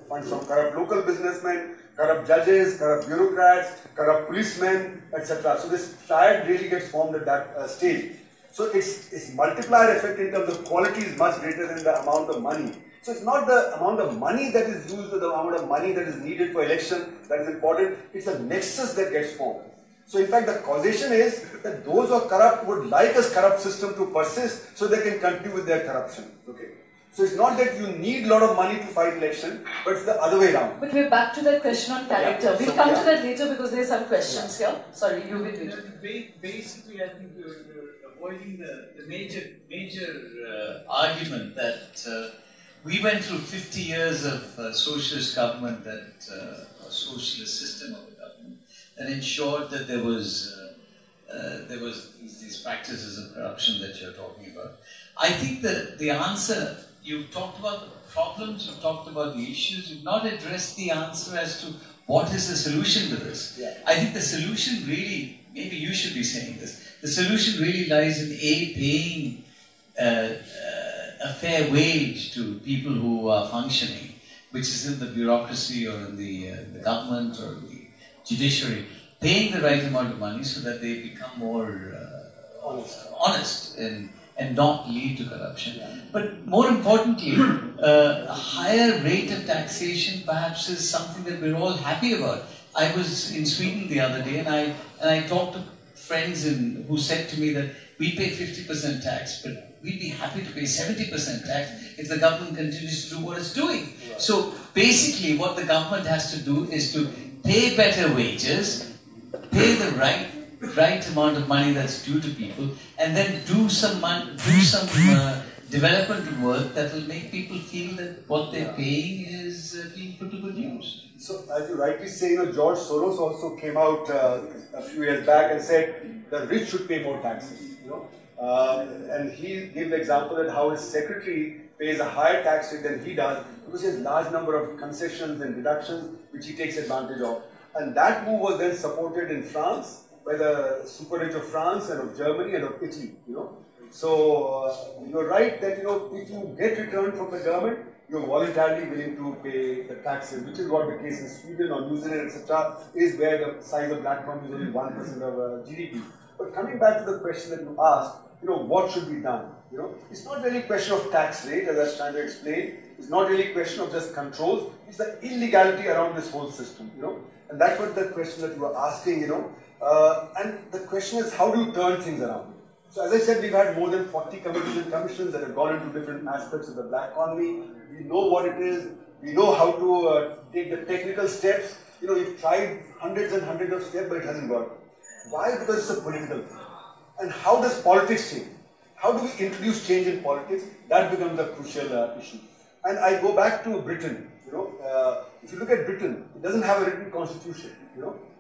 funds from corrupt local businessmen, corrupt judges, corrupt bureaucrats, corrupt policemen, etc. So this triad really gets formed at that stage. So its multiplier effect in terms of quality is much greater than the amount of money. So it's not the amount of money that is used or the amount of money that is needed for election that is important, it's a nexus that gets formed. So in fact the causation is that those who are corrupt would like a corrupt system to persist so they can continue with their corruption. Okay. So it's not that you need a lot of money to fight election, but it's the other way around. But we're back to that question on character. We'll come to that later because there's some questions here. Sorry, you will be. Basically, I think you're avoiding the major argument that we went through 50 years of socialist government, a socialist system of the government that ensured that there was these practices of corruption that you're talking about. I think that the answer, you've talked about the problems, you've talked about the issues, you've not addressed the answer as to what is the solution to this. Yeah. I think the solution really, maybe you should be saying this, the solution really lies in paying a fair wage to people who are functioning, which is in the bureaucracy or in the government or the judiciary, paying the right amount of money so that they become more honest and not lead to corruption. Yeah. But more importantly, a higher rate of taxation perhaps is something that we're all happy about. I was in Sweden the other day and I talked to friends who said to me that we pay 50% tax, but we'd be happy to pay 70% tax if the government continues to do what it's doing. Right. So basically what the government has to do is to pay better wages, pay the right amount of money that's due to people, and then do some developmental work that will make people feel that what they're paying is being put to good use. So as you rightly say, George Soros also came out a few years back and said the rich should pay more taxes. And he gave the example that how his secretary pays a higher tax rate than he does because he has a large number of concessions and deductions which he takes advantage of. And that move was then supported in France by the super rich of France and of Germany and of Italy. So you're right that if you get return from the government, you're voluntarily willing to pay the taxes, which is what the case in Sweden or New Zealand, etc., is where the size of black economy is only 1% of GDP. But coming back to the question that you asked, what should be done? It's not really a question of tax rate, as I was trying to explain. It's not really a question of just controls. It's the illegality around this whole system, And that's what the question that you were asking, And the question is, how do you turn things around? So as I said, we've had more than 40 committees and commissions that have gone into different aspects of the black economy. We know what it is. We know how to take the technical steps. We've tried hundreds and hundreds of steps, but it hasn't worked. Why? Because it's a political thing. And how does politics change? How do we introduce change in politics? That becomes a crucial issue. And I go back to Britain. If you look at Britain, it doesn't have a written constitution,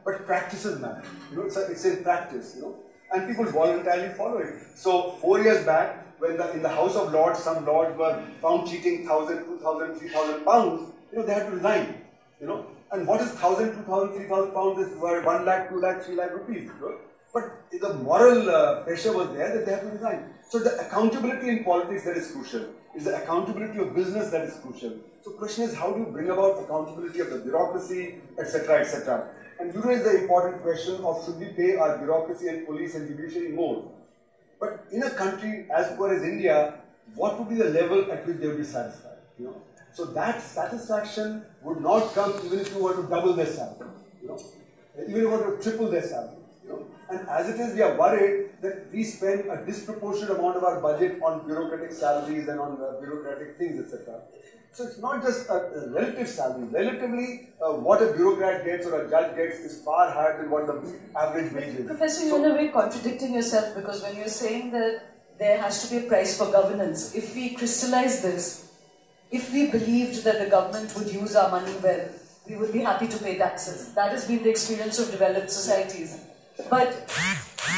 but practices matter. It's in practice, and people voluntarily follow it. So 4 years back, when in the House of Lords, some lords were found cheating 1,000, 2,000, 3,000 pounds, they had to resign. And what is 1,000, 2,000, 3,000 pounds is worth 1 lakh, 2 lakh, 3 lakh rupees. But the moral pressure was there that they have to resign. So the accountability in politics that is crucial. Is the accountability of business that is crucial. So the question is, how do you bring about accountability of the bureaucracy, etc., etc. And you raise the important question of should we pay our bureaucracy and police and judiciary more? But in a country as poor as India, what would be the level at which they would be satisfied? So that satisfaction would not come even if you were to double their salary. Even if you were to triple their salary. And as it is, we are worried that we spend a disproportionate amount of our budget on bureaucratic salaries and on bureaucratic things, etc. So it's not just a relative salary. Relatively, what a bureaucrat gets or a judge gets is far higher than what the average wage is. Professor, you're in a way contradicting yourself because when you're saying that there has to be a price for governance, if we crystallize this, if we believed that the government would use our money well, we would be happy to pay taxes. That has been the experience of developed societies. But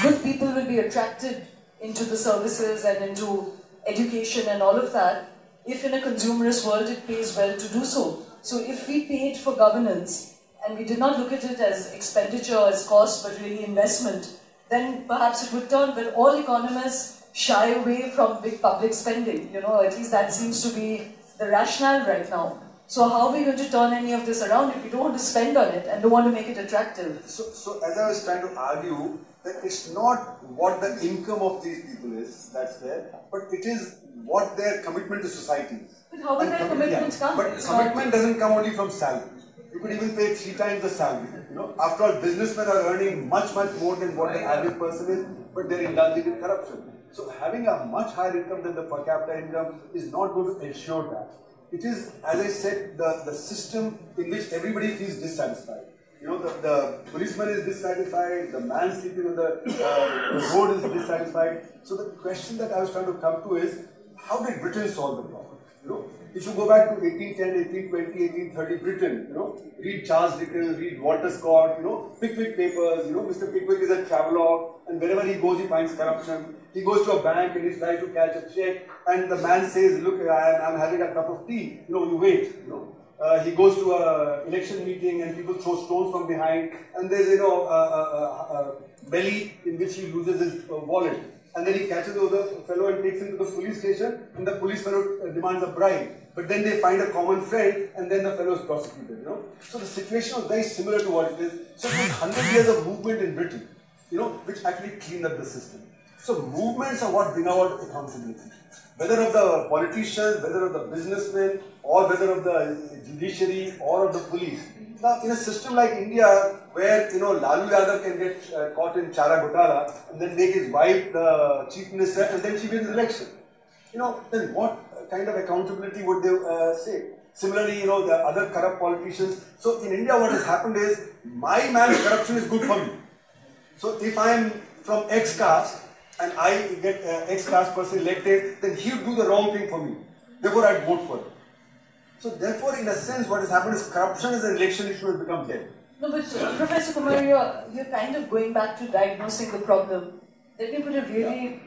good people will be attracted into the services and into education and all of that, if in a consumerist world it pays well to do so. So if we paid for governance and we did not look at it as expenditure, as cost, but really investment, then perhaps it would turn. But all economists shy away from big public spending. At least that seems to be the rationale right now. So how are we going to turn any of this around if we don't want to spend on it and don't want to make it attractive? So as I was trying to argue, that it's not what the income of these people is that's there, but it is what their commitment to society is. But how will that commitment come? But commitment doesn't come only from salary. You could even pay 3 times the salary. After all, businessmen are earning much more than what the average person is, but they're indulging in corruption. So having a much higher income than the per capita income is not going to ensure that. It is, as I said, the system in which everybody feels dissatisfied. The policeman is dissatisfied, the man sleeping on the road is dissatisfied. So the question that I was trying to come to is, how did Britain solve the problem? If you go back to 1810, 1820, 1830 Britain, read Charles Dickens, read Walter Scott, Pickwick Papers, Mr. Pickwick is a travelogue, and wherever he goes he finds corruption. He goes to a bank and he's trying to catch a check, and the man says, look, I'm having a cup of tea, you wait, he goes to an election meeting and people throw stones from behind, and there's a belly in which he loses his wallet, and then he catches the other fellow and takes him to the police station, and the police fellow demands a bribe, but then they find a common friend, and then the fellow is prosecuted. So the situation was very similar to what it is. So it was 100 years of movement in Britain, which actually cleaned up the system. So movements are what bring about accountability. Whether of the politicians, whether of the businessmen, or whether of the judiciary, or of the police. Now, in a system like India, where Lalu Yadav can get caught in Chara Ghotala and then make his wife the chief minister, and then she wins the election, then what kind of accountability would they say? Similarly, the other corrupt politicians. So in India, what has happened is my man's corruption is good for me. So if I am from X caste, and I get X caste person elected, then he would do the wrong thing for me. Therefore, I'd vote for him. So therefore, in a sense, what has happened is corruption as an election issue has become dead. No, but Professor Kumar, you're kind of going back to diagnosing the problem. Let me put a really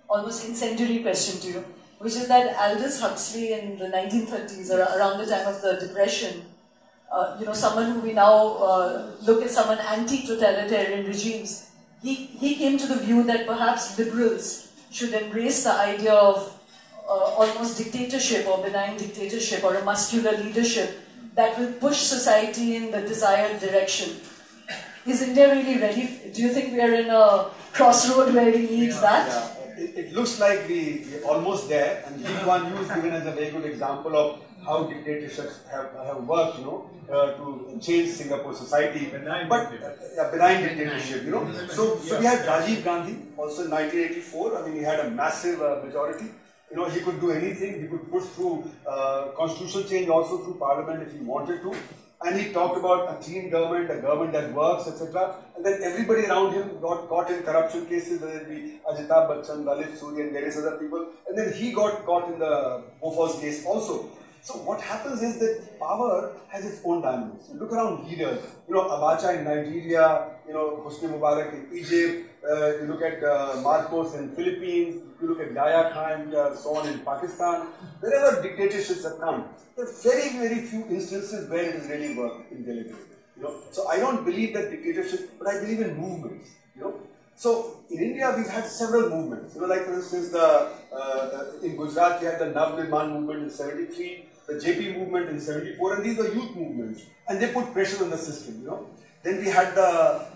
almost incendiary question to you, which is that Aldous Huxley in the 1930s, or around the time of the Depression, someone who we now look at someone anti-totalitarian regimes, he came to the view that perhaps liberals should embrace the idea of almost dictatorship or benign dictatorship or a muscular leadership that will push society in the desired direction. Is India really ready? Do you think we are in a crossroad where we need that? Yeah. It looks like we're almost there, and Lee Kuan Yew is given as a very good example of how dictatorships have worked, to change Singapore society. Benign dictatorship, So we had Rajiv Gandhi also in 1984. He had a massive majority. He could do anything. He could push through constitutional change also through parliament if he wanted to. And he talked about a clean government, a government that works, etc. And then everybody around him got caught in corruption cases, whether it be Amitabh Bachchan, Lalit Suri, and various other people. And then he got caught in the Bofors case also. So what happens is that power has its own dynamics. You look around leaders, Abacha in Nigeria, Hosni Mubarak in Egypt, you look at Marcos in Philippines, you look at Yahya Khan and so on in Pakistan. Wherever dictatorships have come, there are very few instances where it has really worked in delivery. So I don't believe that dictatorship, but I believe in movements. So in India we've had several movements. Like for instance, in Gujarat we had the Nav Nirman movement in '73. The JP movement in '74, and these were youth movements, and they put pressure on the system, Then we had the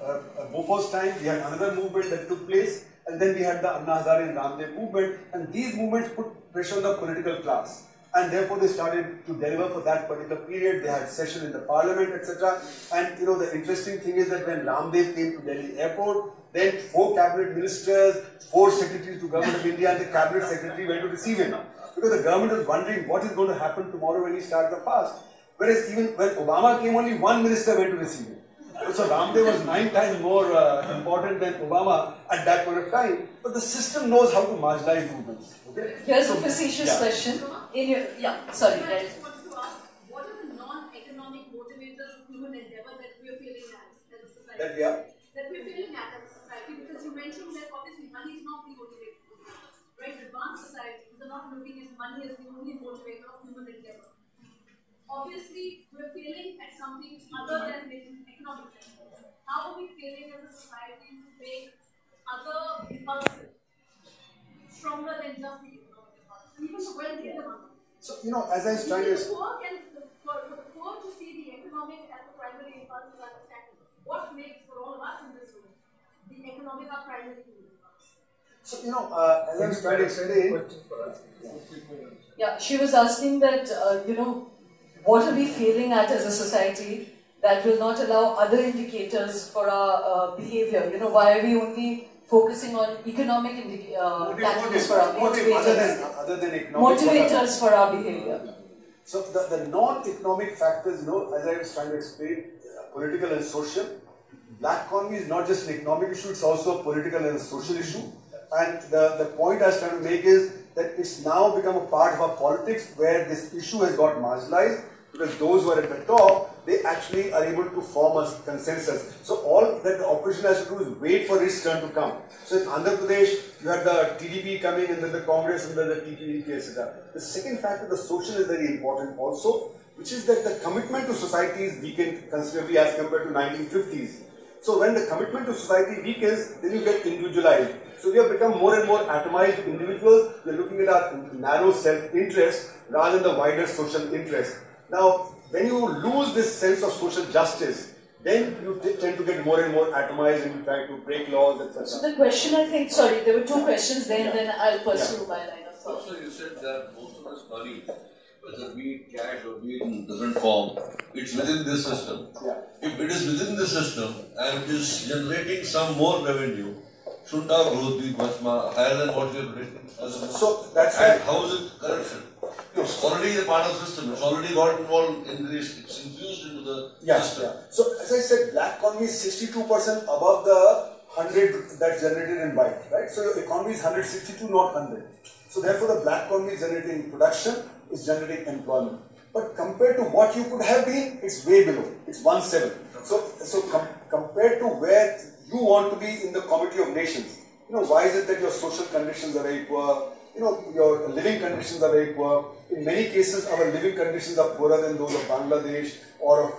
Bofors time, we had another movement that took place, and then we had the Anna Hazare and Ramdev movement, and these movements put pressure on the political class, and therefore they started to deliver for that particular period. They had session in the parliament, etc. And the interesting thing is that when Ramdev came to Delhi airport, then 4 cabinet ministers, 4 secretaries to Government of India, and the cabinet secretary went to receive him. Because the government was wondering what is going to happen tomorrow when he starts the fast. Whereas even when Obama came, only 1 minister went to receive him. So Ramdev was 9 times more important than Obama at that point of time. But the system knows how to marginalize movements. Okay? Here's a facetious question. Sorry. I just wanted to ask, what are the non-economic motivators of human endeavor that we are failing at as a society? That we are failing at as a society, because you mentioned that obviously money is not not the motivator. Right? Advanced societies are not looking at money as the only motivator of human endeavor. Obviously, we're failing at something other than making economic sense. How are we failing as a society to make other impulses stronger than just the economic impulse? Even the wealthy and the money. So, as I was trying to... For the poor to see the economic as the primary impulse is understandable. What makes for all of us in this room the economic our primary impulse? So, as I was trying to explain... Yeah, she was asking that, what are we failing at as a society that will not allow other indicators for our behavior? Why are we only focusing on economic catalysts for our motivators for our behavior? So the non-economic factors, as I was trying to explain, political and social. Black economy is not just an economic issue; it's also a political and a social issue. And the point I was trying to make is that it's now become a part of our politics where this issue has got marginalized, because those who are at the top, they actually are able to form a consensus. So all that the opposition has to do is wait for its turn to come. So in Andhra Pradesh, you had the TDP coming, and then the Congress, and then the TPP, etc. The second factor, the social, is very important also, which is that the commitment to society is weakened considerably as compared to 1950s. So when the commitment to society weakens, then you get individualized. So we have become more and more atomized individuals. We are looking at our narrow self-interest rather than the wider social interest. Now, when you lose this sense of social justice, then you tend to get more and more atomized and you try to break laws, etc. So the question, I think, sorry, there were two questions there, and then I'll pursue my line of thought. Also, you said that most of this money, whether be it cash or be it in different form, it's within this system. If it is within the system and it is generating some more revenue, shouldn't our growth be much more higher than what we are predicting? So that's and how is it corruption? It's already a part of the system. It's already got involved in this. It's infused into the system. Yeah. So as I said, black economy is 62% above the 100 that's generated in white, right? So your economy is 162, not 100. So therefore, the black economy is generating production, is generating employment. But compared to what you could have been, it's way below. It's 1/7. So compared to where you want to be in the Committee of Nations, why is it that your social conditions are very poor? Your living conditions are very poor. In many cases, our living conditions are poorer than those of Bangladesh or of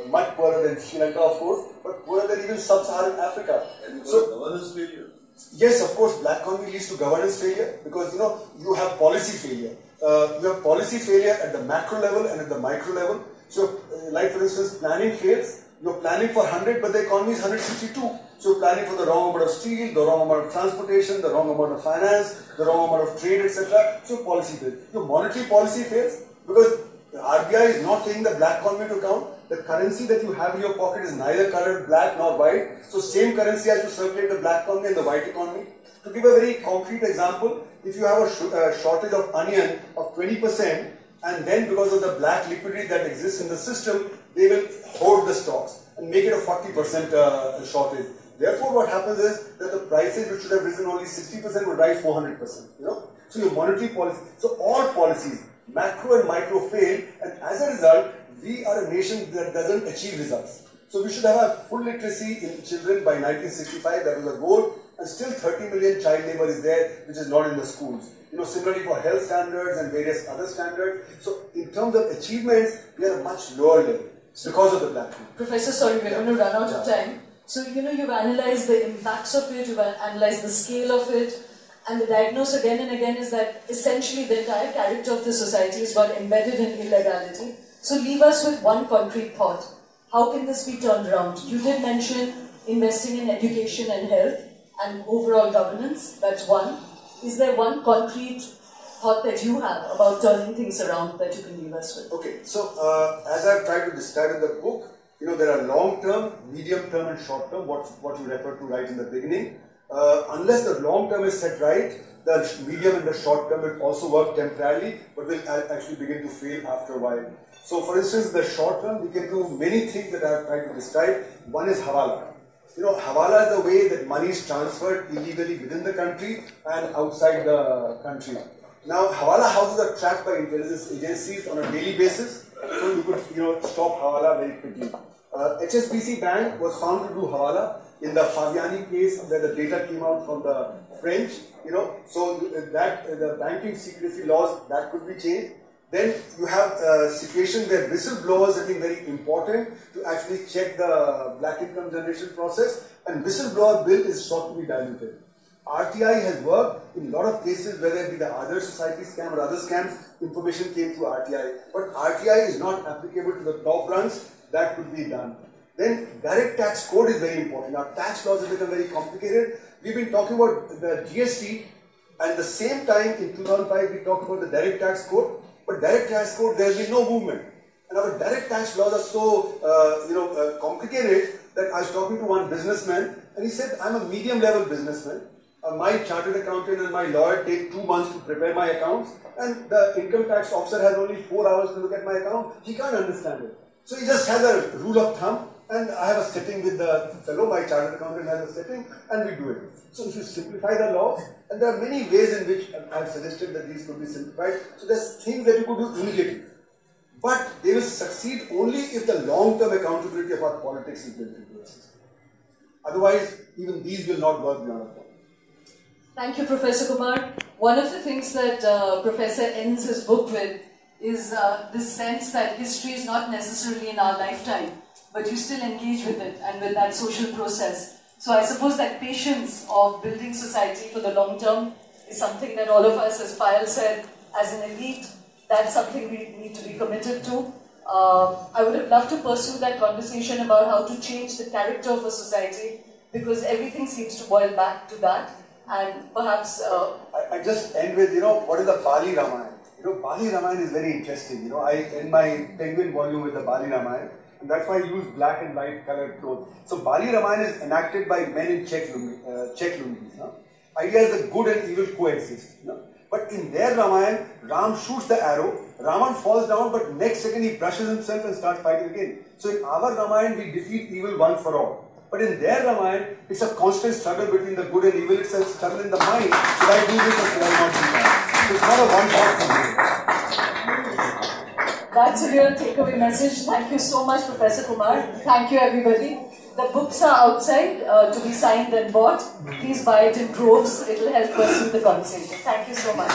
much poorer than Sri Lanka, of course, but poorer than even sub-Saharan Africa. And governance failure. Yes, of course, black economy leads to governance failure because you have policy failure. You have policy failure at the macro level and at the micro level. So, like for instance, planning fails. You're planning for 100, but the economy is 162. So you're planning for the wrong amount of steel, the wrong amount of transportation, the wrong amount of finance, the wrong amount of trade, etc. So policy fails. Your monetary policy fails because the RBI is not taking the black economy to account. The currency that you have in your pocket is neither colored black nor white. So same currency has to circulate the black economy and the white economy. To give a very concrete example, if you have a shortage of onion of 20%, and then because of the black liquidity that exists in the system, they will hoard the stocks and make it a 40% shortage. Therefore, what happens is that the prices which should have risen only 60% will rise 400%. So your monetary policy, so all policies, macro and micro fail, and as a result, we are a nation that doesn't achieve results. So we should have a full literacy in children by 1965. That was a goal, and still 30 million child labor is there, which is not in the schools. Similarly for health standards and various other standards. So in terms of achievements, we are a much lower level because of the black people. Professor, sorry, we're going to run out of time. So, you've analyzed the impacts of it, you've analyzed the scale of it, and the diagnosis again and again is that essentially the entire character of the society is got embedded in illegality. So leave us with one concrete thought. How can this be turned around? You did mention investing in education and health and overall governance, that's one. Is there one concrete thought that you have about turning things around that you can leave us with? Okay, so as I've tried to describe in the book, there are long-term, medium-term and short-term, what you referred to right in the beginning. Unless the long-term is set right, the medium and the short-term will also work temporarily, but will actually begin to fail after a while. So for instance, the short-term, we can do many things that I've tried to describe. One is Hawala. Hawala is the way that money is transferred illegally within the country and outside the country. Now, Hawala houses are tracked by intelligence agencies on a daily basis, so you could, stop Hawala very quickly. HSBC Bank was found to do Hawala, In the Faviani case, where the data came out from the French, so that the banking secrecy laws, that could be changed. Then you have a situation where whistleblowers have been very important to actually check the black income generation process, and whistleblower bill is sought to be diluted. RTI has worked in a lot of cases, whether it be the other society scam or other scams, information came through RTI. But RTI is not applicable to the top runs, that could be done. Then direct tax code is very important. Our tax laws have become very complicated. We've been talking about the GST, and at the same time in 2005 we talked about the direct tax code. But direct tax code, there has been no movement. And our direct tax laws are so complicated that I was talking to one businessman, and he said, I'm a medium level businessman. My chartered accountant and my lawyer take 2 months to prepare my accounts, and the income tax officer has only 4 hours to look at my account. He can't understand it. So he just has a rule of thumb, and I have a setting with the fellow, my chartered accountant has a setting, and we do it. So if you simplify the laws, and there are many ways in which I have suggested that these could be simplified. So there's things that you could do immediately. But they will succeed only if the long-term accountability of our politics is built into the system. Otherwise, even these will not work beyond a point. Thank you, Professor Kumar. One of the things that Professor ends his book with is this sense that history is not necessarily in our lifetime, but you still engage with it and with that social process. So I suppose that patience of building society for the long term is something that all of us, as Payal said, as an elite, that's something we need to be committed to. I would have loved to pursue that conversation about how to change the character of a society, because everything seems to boil back to that. And perhaps... I just end with, what is the Bali Ramayana? Bali Ramayana is very interesting. I end my Penguin volume with the Bali Ramayana, and that's why I use black and white colored clothes. So Bali Ramayana is enacted by men in check lungis. Idea is that good and evil coexist. But in their Ramayana, Ram shoots the arrow, Ravan falls down, but next second he brushes himself and starts fighting again. So in our Ramayana, we defeat evil once for all. But in their Ramayana, it's a constant struggle between the good and evil. It's a struggle in the mind. Should I do this or should I not do that? So it's not a one-shot thing. That's a real takeaway message. Thank you so much, Professor Kumar. Thank you, everybody. The books are outside to be signed and bought. Please buy it in droves. It will help pursue the conversation. Thank you so much.